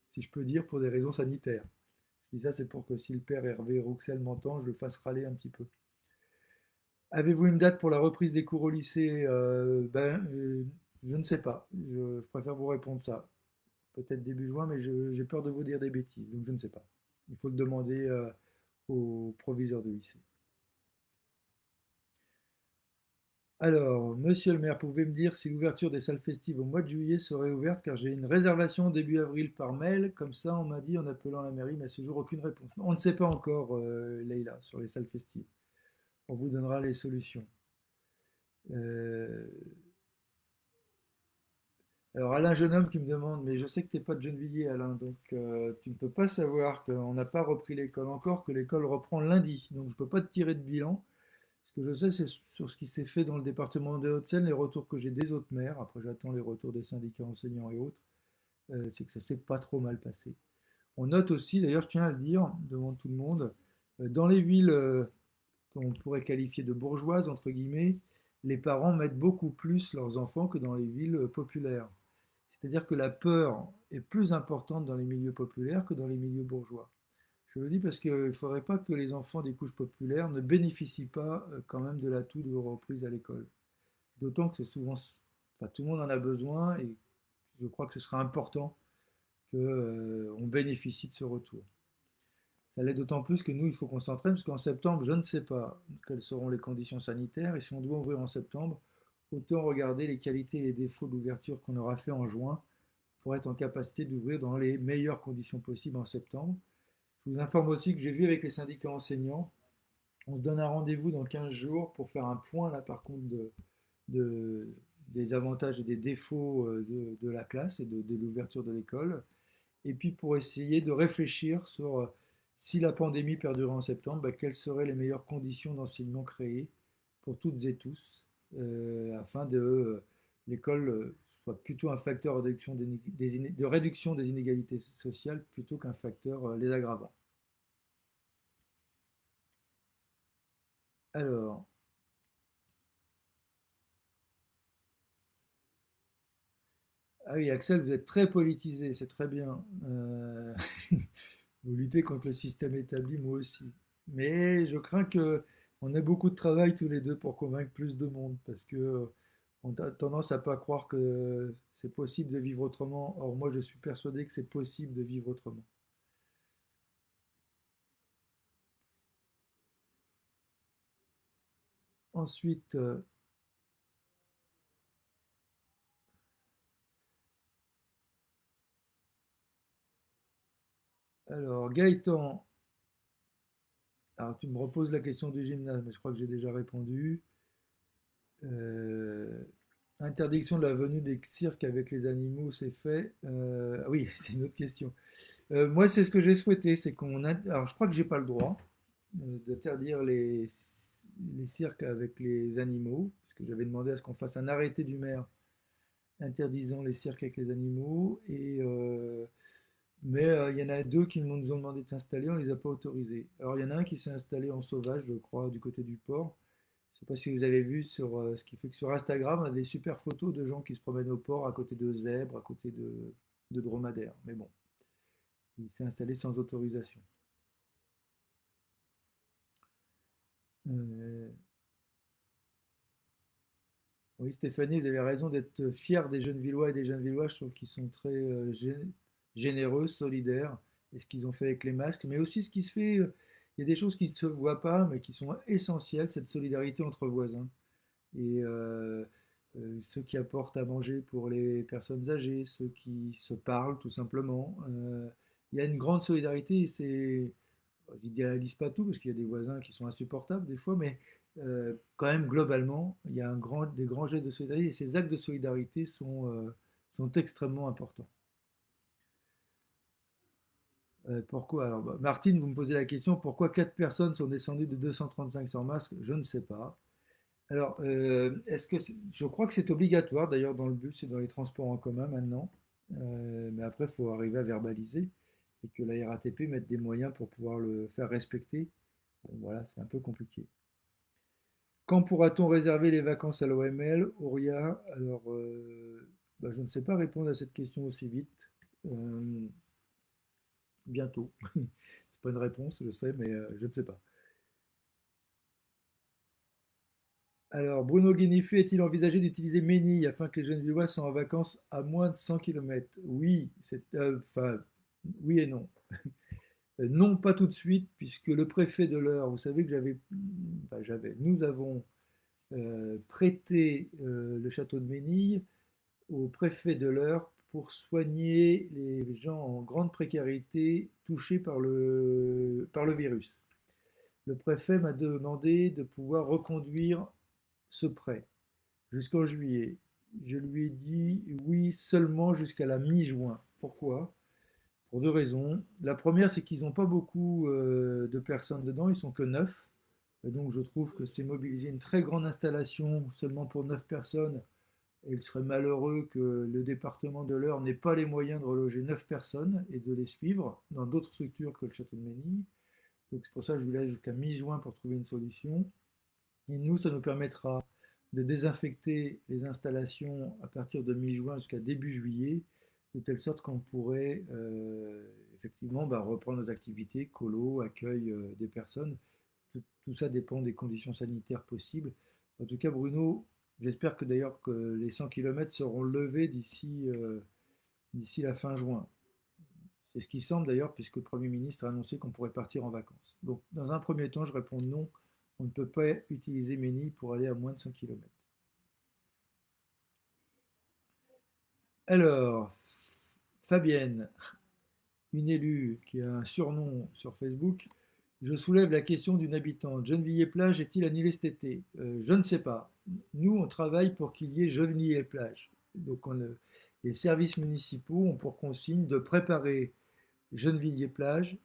[SPEAKER 1] si je peux dire, pour des raisons sanitaires. Je dis ça, c'est pour que si le père Hervé Rouxel m'entend, je le fasse râler un petit peu. Avez-vous une date pour la reprise des cours au lycée? Je ne sais pas. Je préfère vous répondre ça. Peut-être début juin, mais j'ai peur de vous dire des bêtises, donc je ne sais pas. Il faut le demander au proviseur de lycée. Alors, monsieur le maire, pouvez me dire si l'ouverture des salles festives au mois de juillet serait ouverte, car j'ai une réservation début avril par mail, comme ça on m'a dit en appelant la mairie, mais à ce jour aucune réponse. On ne sait pas encore, Leïla, sur les salles festives. On vous donnera les solutions. Euh, Alors Alain Jeune Homme qui me demande, mais je sais que tu n'es pas de Gennevilliers Alain, donc tu ne peux pas savoir qu'on n'a pas repris l'école encore, que l'école reprend lundi. Donc je ne peux pas te tirer de bilan. Ce que je sais, c'est sur ce qui s'est fait dans le département de Hauts-de-Seine, les retours que j'ai des autres maires, après j'attends les retours des syndicats enseignants et autres, c'est que ça s'est pas trop mal passé. On note aussi, d'ailleurs je tiens à le dire devant tout le monde, dans les villes qu'on pourrait qualifier de bourgeoises, entre guillemets, les parents mettent beaucoup plus leurs enfants que dans les villes populaires. C'est-à-dire que la peur est plus importante dans les milieux populaires que dans les milieux bourgeois. Je le dis parce qu'il ne faudrait pas que les enfants des couches populaires ne bénéficient pas quand même de l'atout de reprise à l'école. D'autant que c'est souvent, enfin, tout le monde en a besoin et je crois que ce sera important qu'on bénéficie de ce retour. Ça l'est d'autant plus que nous, il faut qu'on s'entraîne parce qu'en septembre, je ne sais pas quelles seront les conditions sanitaires et si on doit ouvrir en septembre, autant regarder les qualités et les défauts d'ouverture qu'on aura fait en juin pour être en capacité d'ouvrir dans les meilleures conditions possibles en septembre. Je vous informe aussi que j'ai vu avec les syndicats enseignants, on se donne un rendez-vous dans 15 jours pour faire un point là par contre de- des avantages et des défauts de la classe et de l'ouverture de l'école. Et puis pour essayer de réfléchir sur si la pandémie perdurait en septembre, bah, quelles seraient les meilleures conditions d'enseignement créées pour toutes et tous, afin de l'école soit plutôt un facteur de réduction des inégalités sociales plutôt qu'un facteur les aggravant. Alors, ah oui, Axel, vous êtes très politisé, c'est très bien. Vous luttez contre le système établi, moi aussi. Mais je crains que on ait beaucoup de travail tous les deux pour convaincre plus de monde, parce que on a tendance à pas croire que c'est possible de vivre autrement. Or, moi, je suis persuadé que c'est possible de vivre autrement. Ensuite, alors Gaëtan, alors tu me reposes la question du gymnase, mais je crois que j'ai déjà répondu. Euh, Interdiction de la venue des cirques avec les animaux, c'est fait. Ah oui, c'est une autre question. Moi, c'est ce que j'ai souhaité, c'est alors, je crois que j'ai pas le droit d'interdire les cirques avec les animaux, parce que j'avais demandé à ce qu'on fasse un arrêté du maire interdisant les cirques avec les animaux. Mais il y en a deux qui nous ont demandé de s'installer, on ne les a pas autorisés. Alors, il y en a un qui s'est installé en sauvage, je crois, du côté du port. Je ne sais pas si vous avez vu sur ce qui fait que sur Instagram, on a des super photos de gens qui se promènent au port à côté de zèbres, à côté de dromadaires. Mais bon, il s'est installé sans autorisation. Euh, oui, Stéphanie, vous avez raison d'être fière des jeunes Villois et des jeunes Villois. Je trouve qu'ils sont très généreux, solidaires, et ce qu'ils ont fait avec les masques, mais aussi ce qui se fait. Il y a des choses qui ne se voient pas, mais qui sont essentielles, cette solidarité entre voisins. Et ceux qui apportent à manger pour les personnes âgées, ceux qui se parlent tout simplement. Il y a une grande solidarité et c'est, j'idéalise pas tout parce qu'il y a des voisins qui sont insupportables des fois, mais quand même globalement, il y a des grands gestes de solidarité et ces actes de solidarité sont extrêmement importants. Pourquoi alors, bah, Martine, vous me posez la question, pourquoi 4 personnes sont descendues de 235 sans masque? Je ne sais pas. Alors, je crois que c'est obligatoire d'ailleurs dans le bus et dans les transports en commun maintenant. Mais après, il faut arriver à verbaliser et que la RATP mette des moyens pour pouvoir le faire respecter. Bon, voilà, c'est un peu compliqué. Quand pourra-t-on réserver les vacances à l'OML, Auria? Alors, bah, je ne sais pas répondre à cette question aussi vite. Euh, Bientôt. C'est pas une réponse, je sais, mais je ne sais pas. Alors, Bruno Guénifé est-il envisagé d'utiliser Ménil afin que les jeunes Villois soient en vacances à moins de 100 km? Oui, enfin, oui et non. Non, pas tout de suite, puisque le préfet de l'Eure, vous savez que nous avons prêter le château de Ménil au préfet de l'Eure pour soigner les gens en grande précarité touchés par le virus. Le préfet m'a demandé de pouvoir reconduire ce prêt jusqu'en juillet. Je lui ai dit oui seulement jusqu'à la mi-juin. Pourquoi? Pour deux raisons. La première, c'est qu'ils n'ont pas beaucoup de personnes dedans, ils sont que 9. Et donc je trouve que c'est mobiliser une très grande installation seulement pour 9 personnes. Et il serait malheureux que le département de l'Eure n'ait pas les moyens de reloger 9 personnes et de les suivre dans d'autres structures que le château de Ménil. Donc c'est pour ça que je vous laisse jusqu'à mi-juin pour trouver une solution. Et nous, ça nous permettra de désinfecter les installations à partir de mi-juin jusqu'à début juillet, de telle sorte qu'on pourrait effectivement reprendre nos activités, colo, accueil des personnes. Tout ça dépend des conditions sanitaires possibles. En tout cas, Bruno, j'espère que d'ailleurs que les 100 km seront levés d'ici la fin juin. C'est ce qui semble d'ailleurs, puisque le Premier ministre a annoncé qu'on pourrait partir en vacances. Donc, dans un premier temps, je réponds non, on ne peut pas utiliser Ménil pour aller à moins de 100 km. Alors, Fabienne, une élue qui a un surnom sur Facebook, je soulève la question d'une habitante. Gennevilliers-Plage est-il annulé cet été? Je ne sais pas. Nous, on travaille pour qu'il y ait Gennevilliers-Plage. Donc, les services municipaux ont pour consigne de préparer Gennevilliers-Plage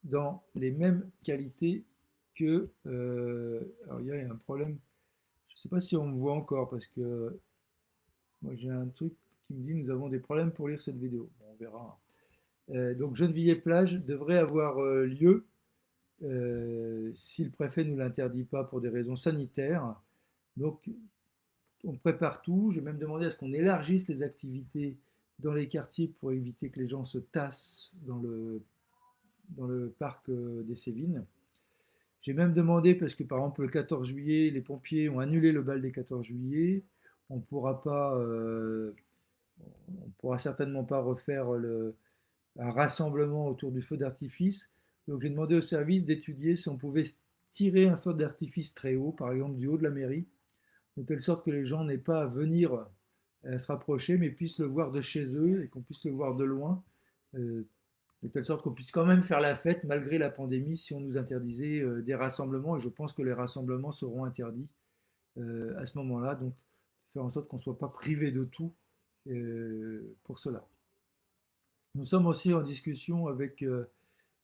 [SPEAKER 1] dans les mêmes qualités que. Alors, il y a un problème. Je ne sais pas si on me voit encore parce que moi, j'ai un truc qui me dit nous avons des problèmes pour lire cette vidéo. Bon, on verra. Donc, Gennevilliers-Plage devrait avoir lieu si le préfet ne nous l'interdit pas pour des raisons sanitaires. Donc, on prépare tout. J'ai même demandé à ce qu'on élargisse les activités dans les quartiers pour éviter que les gens se tassent dans le parc des Cévines. J'ai même demandé, parce que par exemple le 14 juillet, les pompiers ont annulé le bal des 14 juillet, on ne pourra pas, on pourra certainement pas refaire un rassemblement autour du feu d'artifice. Donc j'ai demandé au service d'étudier si on pouvait tirer un feu d'artifice très haut, par exemple du haut de la mairie, de telle sorte que les gens n'aient pas à venir se rapprocher, mais puissent le voir de chez eux et qu'on puisse le voir de loin, de telle sorte qu'on puisse quand même faire la fête malgré la pandémie si on nous interdisait des rassemblements. Et je pense que les rassemblements seront interdits à ce moment-là. Donc, faire en sorte qu'on ne soit pas privé de tout pour cela. Nous sommes aussi en discussion avec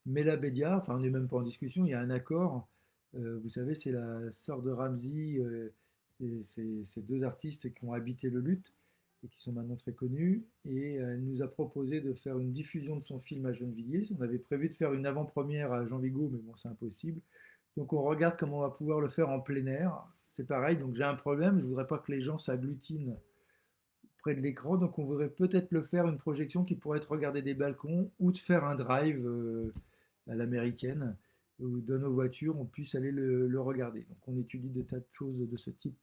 [SPEAKER 1] Mela Bedia, enfin on n'est même pas en discussion, il y a un accord. Vous savez, c'est la sœur de Ramsey, ces deux artistes qui ont habité le luth et qui sont maintenant très connus. Et elle nous a proposé de faire une diffusion de son film à Gennevilliers. On avait prévu de faire une avant-première à Jean Vigo, mais bon, c'est impossible. Donc on regarde comment on va pouvoir le faire en plein air. C'est pareil, donc j'ai un problème, je ne voudrais pas que les gens s'agglutinent près de l'écran, donc on voudrait peut-être le faire une projection qui pourrait être regardée des balcons ou de faire un drive à l'américaine où dans nos voitures on puisse aller le regarder. Donc on étudie des tas de choses de ce type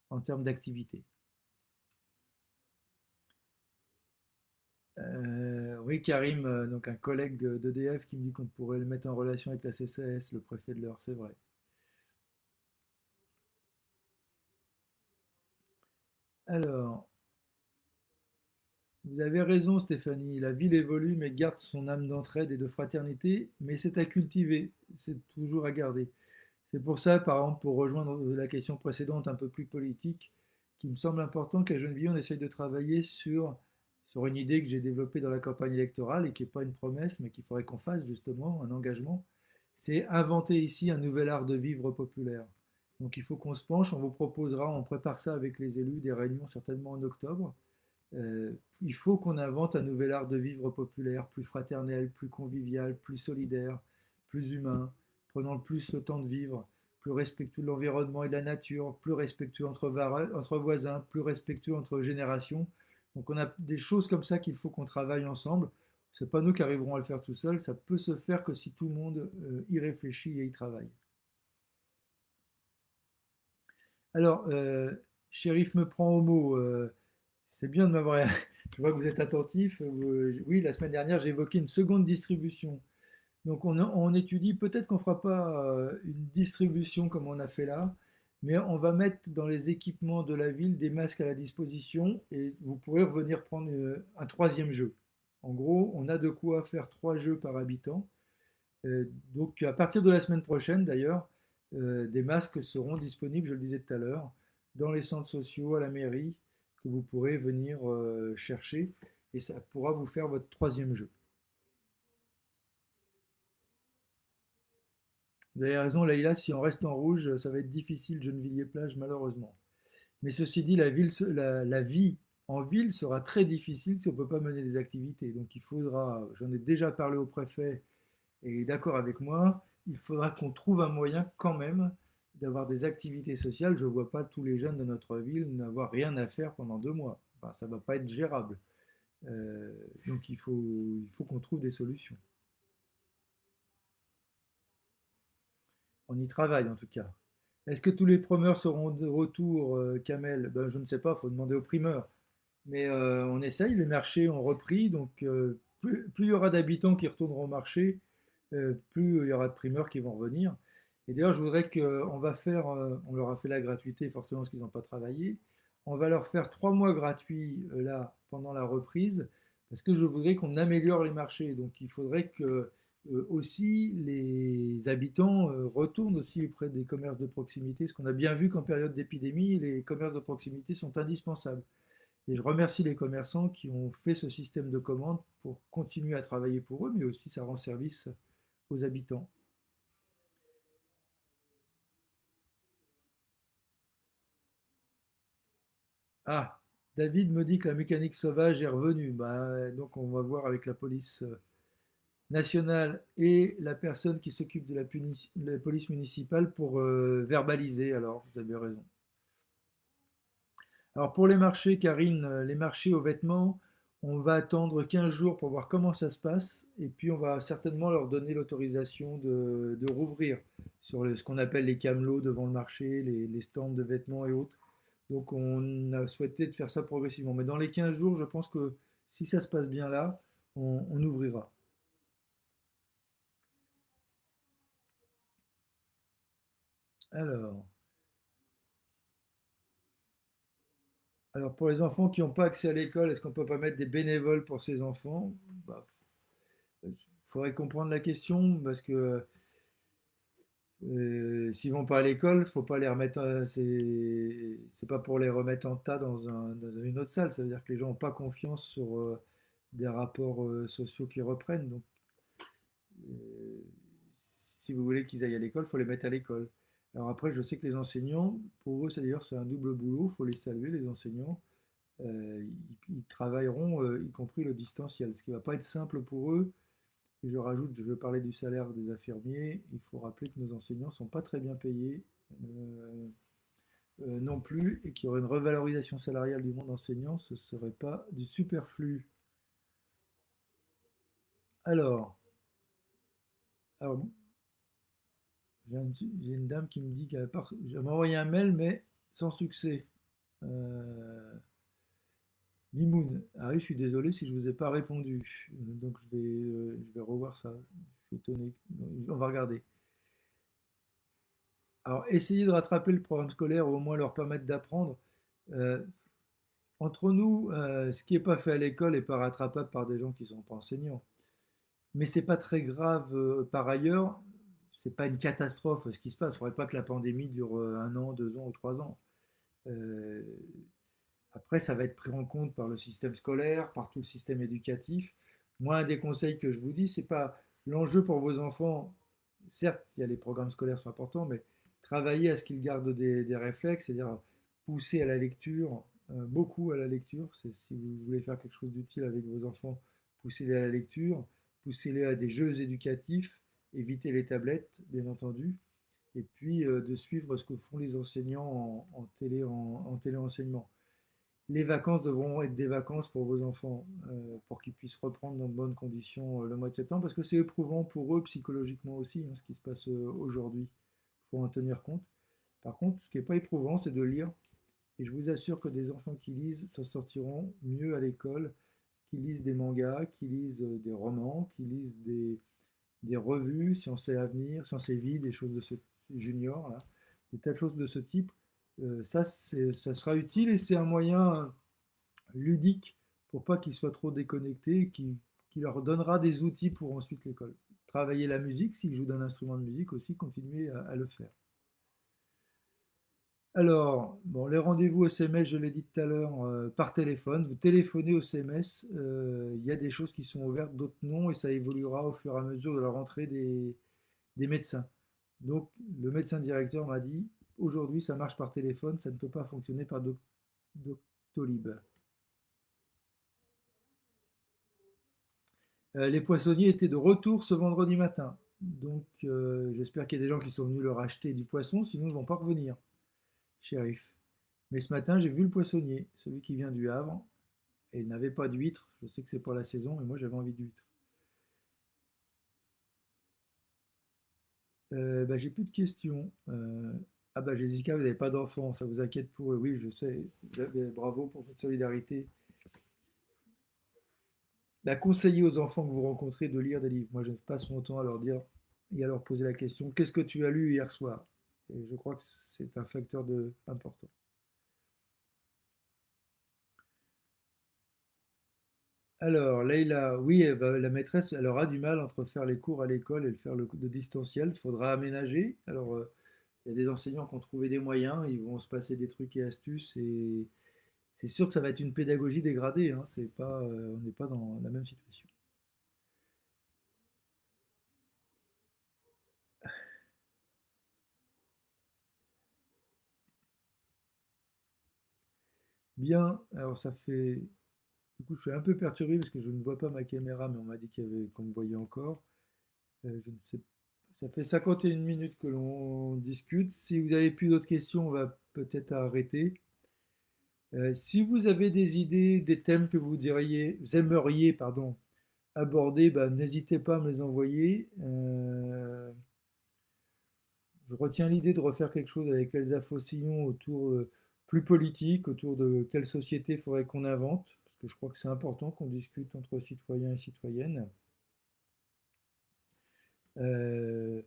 [SPEAKER 1] en termes d'activité. Oui, Karim, donc un collègue d'EDF qui me dit qu'on pourrait le mettre en relation avec la CCAS, le préfet de l'Eure, c'est vrai. Alors, vous avez raison, Stéphanie. La ville évolue, mais garde son âme d'entraide et de fraternité, mais c'est à cultiver, c'est toujours à garder. C'est pour ça, par exemple, pour rejoindre la question précédente un peu plus politique, qu'il me semble important qu'à Gennevilliers, on essaye de travailler sur une idée que j'ai développée dans la campagne électorale et qui n'est pas une promesse, mais qu'il faudrait qu'on fasse justement, un engagement. C'est inventer ici un nouvel art de vivre populaire. Donc il faut qu'on se penche, on vous proposera, on prépare ça avec les élus, des réunions certainement en octobre. Il faut qu'on invente un nouvel art de vivre populaire, plus fraternel, plus convivial, plus solidaire, plus humain, prenant plus le temps de vivre, plus respectueux de l'environnement et de la nature, plus respectueux entre voisins, plus respectueux entre générations. Donc on a des choses comme ça qu'il faut qu'on travaille ensemble. C'est pas nous qui arriverons à le faire tout seul, ça peut se faire que si tout le monde y réfléchit et y travaille. Alors, Shérif me prend au mot. C'est bien de m'avoir. Je vois que vous êtes attentif. Oui, la semaine dernière, j'ai évoqué une seconde distribution. Donc, on étudie. Peut-être qu'on ne fera pas une distribution comme on a fait là, Mais on va mettre dans les équipements de la ville des masques à la disposition et vous pourrez revenir prendre un troisième jeu. En gros, on a de quoi faire 3 jeux par habitant. Donc à partir de la semaine prochaine d'ailleurs, des masques seront disponibles, je le disais tout à l'heure, dans les centres sociaux, à la mairie, que vous pourrez venir chercher et ça pourra vous faire votre troisième jeu. Vous avez raison, Leïla, si on reste en rouge, ça va être difficile, Gennevilliers-Plage, malheureusement. Mais ceci dit, la vie en ville sera très difficile si on ne peut pas mener des activités. Donc il faudra, j'en ai déjà parlé au préfet et d'accord avec moi, il faudra qu'on trouve un moyen quand même d'avoir des activités sociales. Je ne vois pas tous les jeunes de notre ville n'avoir rien à faire pendant 2 mois. Enfin, ça ne va pas être gérable. Euh, donc il faut qu'on trouve des solutions. On y travaille en tout cas. Est-ce que tous les primeurs seront de retour, Kamel? Ben, je ne sais pas, il faut demander aux primeurs. Mais on essaye, les marchés ont repris, donc plus il y aura d'habitants qui retourneront au marché, plus il y aura de primeurs qui vont revenir. Et d'ailleurs, je voudrais qu'on va faire, on leur a fait la gratuité forcément parce qu'ils n'ont pas travaillé, on va leur faire 3 mois gratuits là pendant la reprise parce que je voudrais qu'on améliore les marchés. Donc il faudrait que aussi les habitants retournent aussi auprès des commerces de proximité, parce qu'on a bien vu qu'en période d'épidémie, les commerces de proximité sont indispensables. Et je remercie les commerçants qui ont fait ce système de commande pour continuer à travailler pour eux, mais aussi ça rend service aux habitants. Ah, David me dit que la mécanique sauvage est revenue. Bah, donc on va voir avec la police nationale et la personne qui s'occupe de la police municipale pour verbaliser. Alors, vous avez raison. Alors pour les marchés, Karine, les marchés aux vêtements, on va attendre 15 jours pour voir comment ça se passe et puis on va certainement leur donner l'autorisation de rouvrir sur ce qu'on appelle les camelots devant le marché, les stands de vêtements et autres. Donc on a souhaité de faire ça progressivement. Mais dans les 15 jours, je pense que si ça se passe bien là, on ouvrira. Alors, alors pour les enfants qui n'ont pas accès à l'école, est-ce qu'on ne peut pas mettre des bénévoles pour ces enfants? Bah, il faudrait comprendre la question parce que s'ils vont pas à l'école, faut pas les remettre. C'est pas pour les remettre en tas dans une autre salle. Ça veut dire que les gens n'ont pas confiance sur des rapports sociaux qui reprennent. Donc, euh, si vous voulez qu'ils aillent à l'école, faut les mettre à l'école. Alors après, je sais que les enseignants, pour eux, c'est d'ailleurs c'est un double boulot. Faut les saluer, les enseignants. Ils travailleront, y compris le distanciel, ce qui va pas être simple pour eux. Et je rajoute, je veux parler du salaire des infirmiers. Il faut rappeler que nos enseignants ne sont pas très bien payés non plus et qu'il y aurait une revalorisation salariale du monde enseignant, ce ne serait pas du superflu. Alors, alors j'ai une dame qui me dit qu'elle m'a envoyé un mail, mais sans succès. Euh, Mimoun, ah oui, je suis désolé si je ne vous ai pas répondu. Donc je vais revoir ça. Je suis étonné. On va regarder. Alors, essayer de rattraper le programme scolaire ou au moins leur permettre d'apprendre. Euh, Entre nous, ce qui n'est pas fait à l'école n'est pas rattrapable par des gens qui ne sont pas enseignants. Mais c'est pas très grave par ailleurs. C'est pas une catastrophe ce qui se passe. Il ne faudrait pas que la pandémie dure 1 an, 2 ans ou 3 ans. Euh, Après, ça va être pris en compte par le système scolaire, par tout le système éducatif. Moi, un des conseils que je vous dis, c'est pas l'enjeu pour vos enfants. Certes, il y a les programmes scolaires sont importants, mais travailler à ce qu'ils gardent des réflexes, c'est-à-dire pousser à la lecture, beaucoup à la lecture. Si vous voulez faire quelque chose d'utile avec vos enfants, poussez-les à la lecture, poussez-les à des jeux éducatifs, évitez les tablettes, bien entendu, et puis de suivre ce que font les enseignants en téléenseignement. Les vacances devront être des vacances pour vos enfants, pour qu'ils puissent reprendre dans de bonnes conditions le mois de septembre, parce que c'est éprouvant pour eux psychologiquement aussi, hein, ce qui se passe aujourd'hui. Il faut en tenir compte. Par contre, ce qui n'est pas éprouvant, c'est de lire. Et je vous assure que des enfants qui lisent s'en sortiront mieux à l'école, qui lisent des mangas, qui lisent des romans, qui lisent des revues, Sciences et Avenir, Sciences et Vie, des choses de ce junior là. des tas de choses de ce type. Ça, ça sera utile et c'est un moyen ludique pour pas qu'ils soient trop déconnectés, qui leur donnera des outils pour ensuite l'école. Travailler la musique, s'ils jouent d'un instrument de musique aussi, continuer à le faire. Alors, bon, les rendez-vous SMS, je l'ai dit tout à l'heure, par téléphone. Vous téléphonez au CMS, il y a des choses qui sont ouvertes, d'autres non, et ça évoluera au fur et à mesure de la rentrée des médecins. Donc, le médecin directeur m'a dit, aujourd'hui, ça marche par téléphone, ça ne peut pas fonctionner par Doctolib. Les poissonniers étaient de retour ce vendredi matin. Donc, j'espère qu'il y a des gens qui sont venus leur acheter du poisson, sinon ils ne vont pas revenir, shérif. Mais ce matin, j'ai vu le poissonnier, celui qui vient du Havre, et il n'avait pas d'huîtres. Je sais que c'est pas la saison, mais moi j'avais envie d'huîtres. Bah, j'ai plus de questions. Ah bah Jessica, vous n'avez pas d'enfants, ça vous inquiète pour eux. Oui, je sais. Bravo pour votre solidarité. Bah, conseillez aux enfants que vous rencontrez de lire des livres. Moi, je passe mon temps à leur dire et à leur poser la question, qu'est-ce que tu as lu hier soir? Et je crois que c'est un facteur important. Alors, Leïla, oui, la maîtresse, elle aura du mal entre faire les cours à l'école et le faire de distanciel. Il faudra aménager. Alors, il y a des enseignants qui ont trouvé des moyens, ils vont se passer des trucs et astuces, et c'est sûr que ça va être une pédagogie dégradée, hein, c'est pas, on n'est pas dans la même situation. Bien, alors ça fait. Du coup, je suis un peu perturbé parce que je ne vois pas ma caméra, mais on m'a dit qu'on me voyait encore. Je ne sais. Ça fait 51 minutes que l'on discute. Si vous n'avez plus d'autres questions, on va peut-être arrêter. Si vous avez des idées, des thèmes que vous aimeriez, pardon, aborder, bah, n'hésitez pas à me les envoyer. Je retiens l'idée de refaire quelque chose avec Elsa Faucillon autour plus politique, autour de quelle société il faudrait qu'on invente, parce que je crois que c'est important qu'on discute entre citoyens et citoyennes. Euh,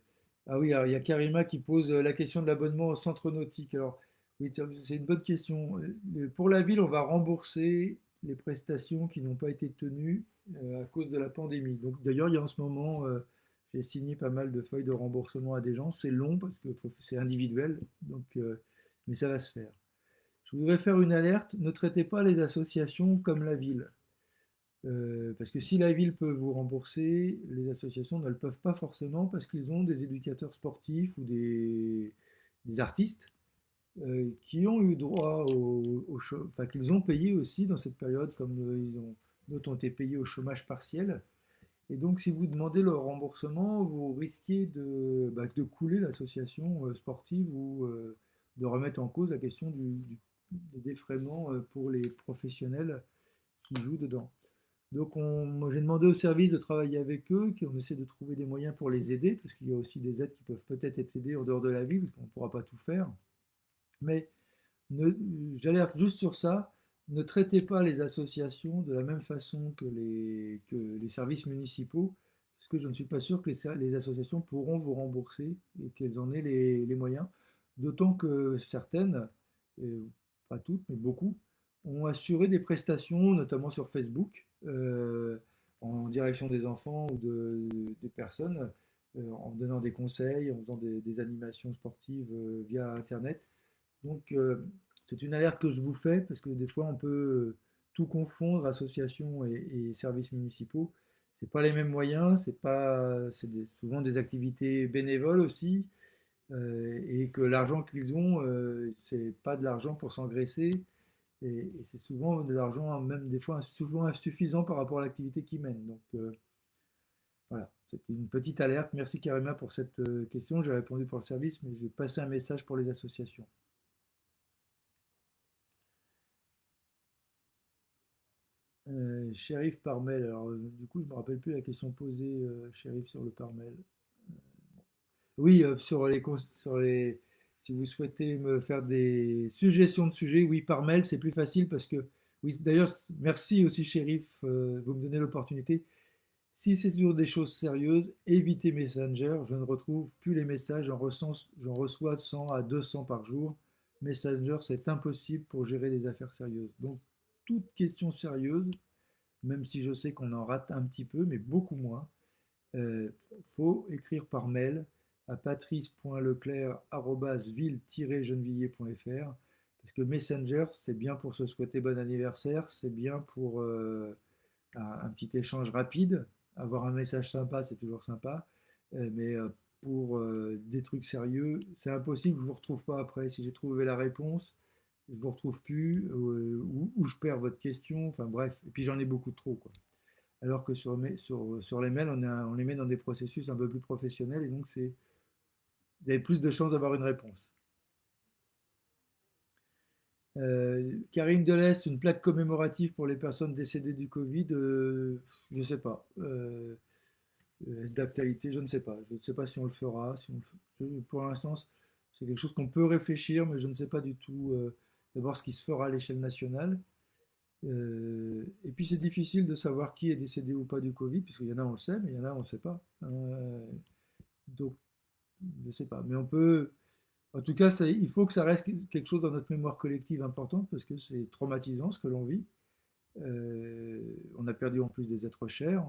[SPEAKER 1] ah oui, alors il y a Karima qui pose la question de l'abonnement au centre nautique. Alors, oui, c'est une bonne question. Pour la ville, on va rembourser les prestations qui n'ont pas été tenues à cause de la pandémie. Donc, d'ailleurs, il y a en ce moment, j'ai signé pas mal de feuilles de remboursement à des gens. C'est long parce que c'est individuel, donc, mais ça va se faire. Je voudrais faire une alerte. Ne traitez pas les associations comme la ville. Parce que si la ville peut vous rembourser, les associations ne le peuvent pas forcément parce qu'ils ont des éducateurs sportifs ou des artistes qui ont eu droit enfin qu'ils ont payé aussi dans cette période, comme d'autres ont été payés au chômage partiel. Et donc, si vous demandez le remboursement, vous risquez de couler l'association sportive ou de remettre en cause la question des défraiements pour les professionnels qui jouent dedans. Donc, moi, j'ai demandé au service de travailler avec eux, qu'on essaie de trouver des moyens pour les aider, parce qu'il y a aussi des aides qui peuvent peut-être être aidées en dehors de la ville, parce qu'on ne pourra pas tout faire. Mais ne- j'alerte juste sur ça, ne traitez pas les associations de la même façon que les services municipaux, parce que je ne suis pas sûr que les associations pourront vous rembourser et qu'elles en aient les moyens. D'autant que certaines, pas toutes, mais beaucoup, ont assuré des prestations, notamment sur Facebook, en direction des enfants ou des personnes, en donnant des conseils, en faisant des animations sportives via Internet. Donc, c'est une alerte que je vous fais parce que des fois, on peut tout confondre, associations et services municipaux. C'est pas les mêmes moyens, souvent des activités bénévoles aussi, et que l'argent qu'ils ont, c'est pas de l'argent pour s'engraisser, et c'est souvent de l'argent, même des fois, souvent insuffisant par rapport à l'activité qu'ils mènent. Donc, voilà, c'était une petite alerte. Merci Karima pour cette question. J'ai répondu pour le service, mais je vais passer un message pour les associations. Shérif Parmel. Alors, du coup, je me rappelle plus la question posée, Shérif, sur le Parmel. Oui, si vous souhaitez me faire des suggestions de sujets, oui, par mail, c'est plus facile parce que, oui, d'ailleurs, merci aussi, Shérif, vous me donnez l'opportunité. Si c'est sur des choses sérieuses, évitez Messenger. Je ne retrouve plus les messages. J'en reçois 100 à 200 par jour. Messenger, c'est impossible pour gérer des affaires sérieuses. Donc, toute question sérieuse, même si je sais qu'on en rate un petit peu, mais beaucoup moins, faut écrire par mail à patrice.leclerc@ville-gennevilliers.fr parce que Messenger, c'est bien pour se souhaiter bon anniversaire, c'est bien pour un petit échange rapide. Avoir un message sympa, c'est toujours sympa. Mais pour des trucs sérieux, c'est impossible, je ne vous retrouve pas après. Si j'ai trouvé la réponse, je ne vous retrouve plus, ou je perds votre question. Enfin bref, et puis j'en ai beaucoup trop, quoi. Alors que sur les mails, on les met dans des processus un peu plus professionnels et donc vous avez plus de chances d'avoir une réponse. Karine Delest, une plaque commémorative pour les personnes décédées du Covid, je ne sais pas. Est-ce d'actualité? Je ne sais pas. Je ne sais pas si on le fera. Si on le pour l'instant, c'est quelque chose qu'on peut réfléchir, mais je ne sais pas du tout d'abord ce qui se fera à l'échelle nationale. Et puis c'est difficile de savoir qui est décédé ou pas du Covid, puisqu'il y en a on le sait, mais il y en a on ne sait pas. Donc je ne sais pas. Mais on peut, en tout cas, il faut que ça reste quelque chose dans notre mémoire collective importante, parce que c'est traumatisant ce que l'on vit. On a perdu en plus des êtres chers.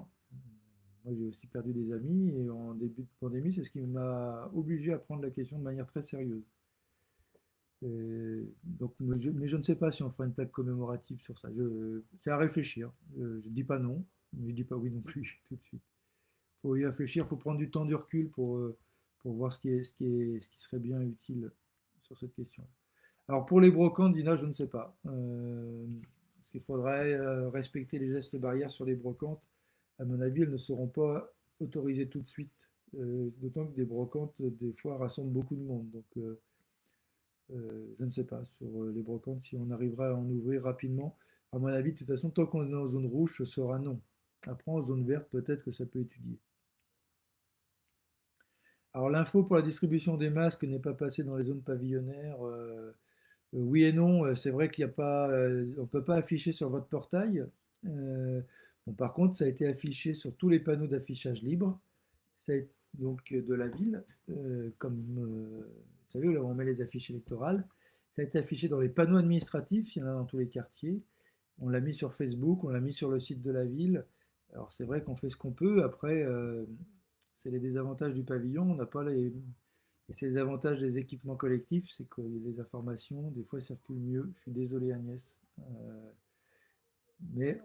[SPEAKER 1] Moi, j'ai aussi perdu des amis et en début de pandémie, c'est ce qui m'a obligé à prendre la question de manière très sérieuse. Donc, mais je ne sais pas si on fera une plaque commémorative sur ça. C'est à réfléchir. Je ne dis pas non, mais je ne dis pas oui non plus tout de suite. Il faut y réfléchir, il faut prendre du temps, du recul pour voir ce qui serait bien utile sur cette question. Alors pour les brocantes, Dina, je ne sais pas. Parce qu'il faudrait respecter les gestes barrières sur les brocantes. À mon avis, elles ne seront pas autorisées tout de suite. D'autant que des brocantes, des fois, rassemblent beaucoup de monde. Donc je ne sais pas sur les brocantes si on arrivera à en ouvrir rapidement. À mon avis, de toute façon, tant qu'on est en zone rouge, ce sera non. Après, en zone verte, peut-être que ça peut étudier. Alors l'info pour la distribution des masques n'est pas passée dans les zones pavillonnaires. Oui et non, c'est vrai qu'il n'y a pas, on ne peut pas afficher sur votre portail. Euh, bon, par contre, ça a été affiché sur tous les panneaux d'affichage libre, donc de la ville, comme vous savez, là où on met les affiches électorales. Ça a été affiché dans les panneaux administratifs, il y en a dans tous les quartiers. On l'a mis sur Facebook, on l'a mis sur le site de la ville. Alors c'est vrai qu'on fait ce qu'on peut. Après, c'est les désavantages du pavillon. On n'a pas les. Et c'est les avantages des équipements collectifs, c'est que les informations, des fois, circulent mieux. Je suis désolé, Agnès. Mais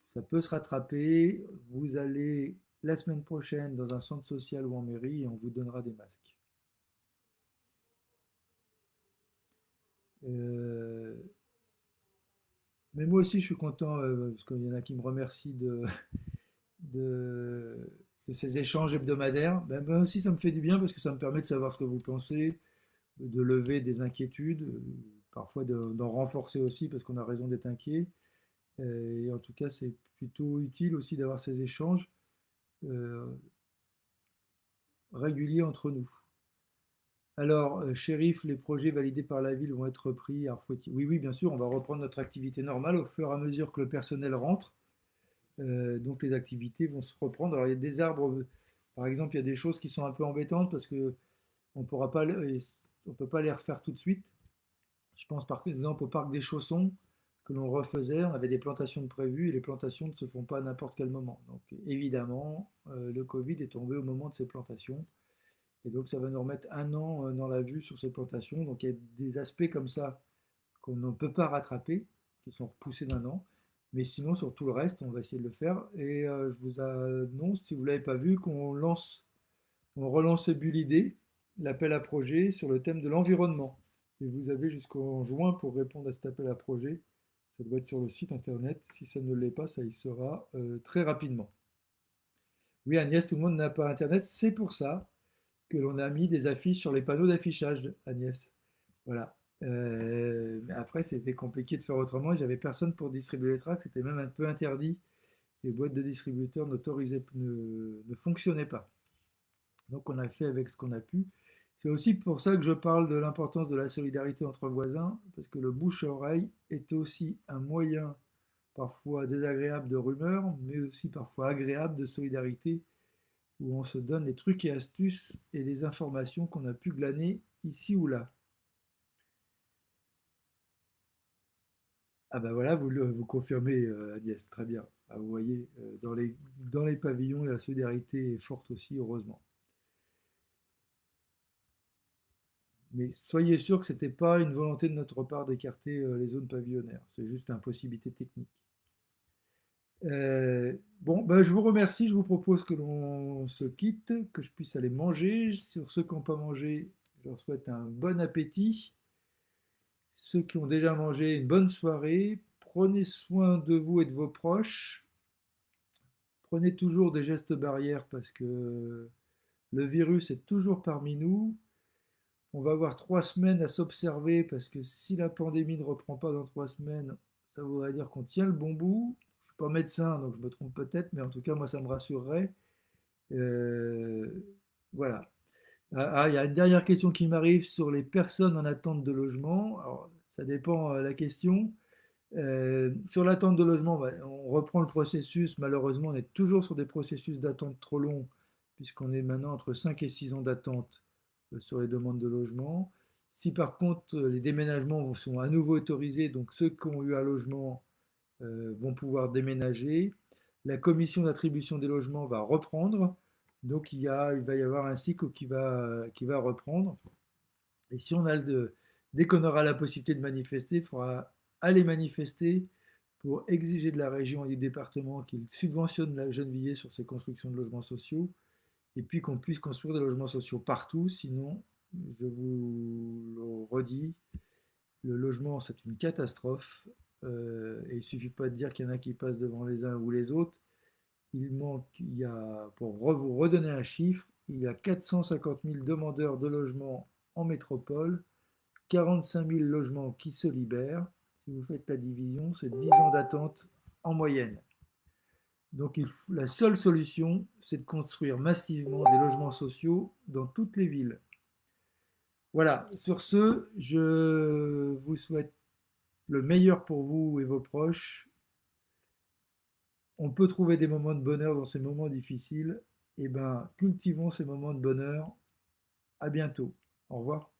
[SPEAKER 1] ça peut se rattraper. Vous allez la semaine prochaine dans un centre social ou en mairie et on vous donnera des masques. Euh, mais moi aussi, je suis content parce qu'il y en a qui me remercient de, de ces échanges hebdomadaires. Ben, moi aussi, ça me fait du bien parce que ça me permet de savoir ce que vous pensez, de lever des inquiétudes, parfois d'en renforcer aussi parce qu'on a raison d'être inquiet. Et en tout cas, c'est plutôt utile aussi d'avoir ces échanges euh, réguliers entre nous. Alors, shérif, les projets validés par la ville vont être repris. Alors, oui, oui, bien sûr, on va reprendre notre activité normale au fur et à mesure que le personnel rentre. Donc, les activités vont se reprendre. Alors, il y a des arbres, par exemple, il y a des choses qui sont un peu embêtantes parce que on pourra pas, on peut pas les refaire tout de suite. Je pense par exemple au parc des Chaussons que l'on refaisait, on avait des plantations de prévues et les plantations ne se font pas à n'importe quel moment. Donc évidemment, le Covid est tombé au moment de ces plantations et donc ça va nous remettre un an dans la vue sur ces plantations. Donc il y a des aspects comme ça qu'on ne peut pas rattraper, qui sont repoussés d'un an. Mais sinon, sur tout le reste, on va essayer de le faire. Et je vous annonce, si vous ne l'avez pas vu, on relance Bulidé, l'appel à projet sur le thème de l'environnement. Et vous avez jusqu'en juin pour répondre à cet appel à projet. Ça doit être sur le site internet. Si ça ne l'est pas, ça y sera très rapidement. Oui, Agnès, tout le monde n'a pas internet. C'est pour ça que l'on a mis des affiches sur les panneaux d'affichage, Agnès. Voilà. Mais après, c'était compliqué de faire autrement. J'avais personne pour distribuer les tracts. C'était même un peu interdit. Les boîtes de distributeurs ne fonctionnaient pas. Donc on a fait avec ce qu'on a pu. C'est aussi pour ça que je parle de l'importance de la solidarité entre voisins, parce que le bouche-à-oreille est aussi un moyen parfois désagréables de rumeurs, mais aussi parfois agréables de solidarité, où on se donne les trucs et astuces et les informations qu'on a pu glaner ici ou là. Ah ben voilà, vous confirmez, Agnès, très bien. Ah, vous voyez, dans les pavillons, la solidarité est forte aussi, heureusement. Mais soyez sûr que ce n'était pas une volonté de notre part d'écarter les zones pavillonnaires, c'est juste une impossibilité technique. Bon, ben, je vous remercie, je vous propose que l'on se quitte, que je puisse aller manger. Sur ceux qui n'ont pas mangé, je leur souhaite un bon appétit. Ceux qui ont déjà mangé, une bonne soirée. Prenez soin de vous et de vos proches. Prenez toujours des gestes barrières parce que le virus est toujours parmi nous. On va avoir 3 semaines à s'observer parce que si la pandémie ne reprend pas dans 3 semaines, ça voudrait dire qu'on tient le bon bout. Je ne suis pas médecin, donc je me trompe peut-être, mais en tout cas, moi, ça me rassurerait. Euh, voilà. Il y a une dernière question qui m'arrive sur les personnes en attente de logement. Alors, ça dépend la question. Sur l'attente de logement, on reprend le processus. Malheureusement, on est toujours sur des processus d'attente trop longs, puisqu'on est maintenant entre 5 et 6 ans d'attente sur les demandes de logement. Si par contre les déménagements sont à nouveau autorisés, donc ceux qui ont eu un logement vont pouvoir déménager, la commission d'attribution des logements va reprendre, donc il va y avoir un cycle qui va reprendre. Et si on a dès qu'on aura la possibilité de manifester, il faudra aller manifester pour exiger de la région et du département qu'ils subventionnent la Gennevilliers sur ses constructions de logements sociaux, et puis qu'on puisse construire des logements sociaux partout. Sinon, je vous le redis, le logement, c'est une catastrophe. Et il ne suffit pas de dire qu'il y en a qui passent devant les uns ou les autres. Il y a, pour vous redonner un chiffre, il y a 450 000 demandeurs de logement en métropole, 45 000 logements qui se libèrent. Si vous faites la division, c'est 10 ans d'attente en moyenne. Donc la seule solution, c'est de construire massivement des logements sociaux dans toutes les villes. Voilà, sur ce, je vous souhaite le meilleur pour vous et vos proches. On peut trouver des moments de bonheur dans ces moments difficiles. Eh bien, cultivons ces moments de bonheur. À bientôt. Au revoir.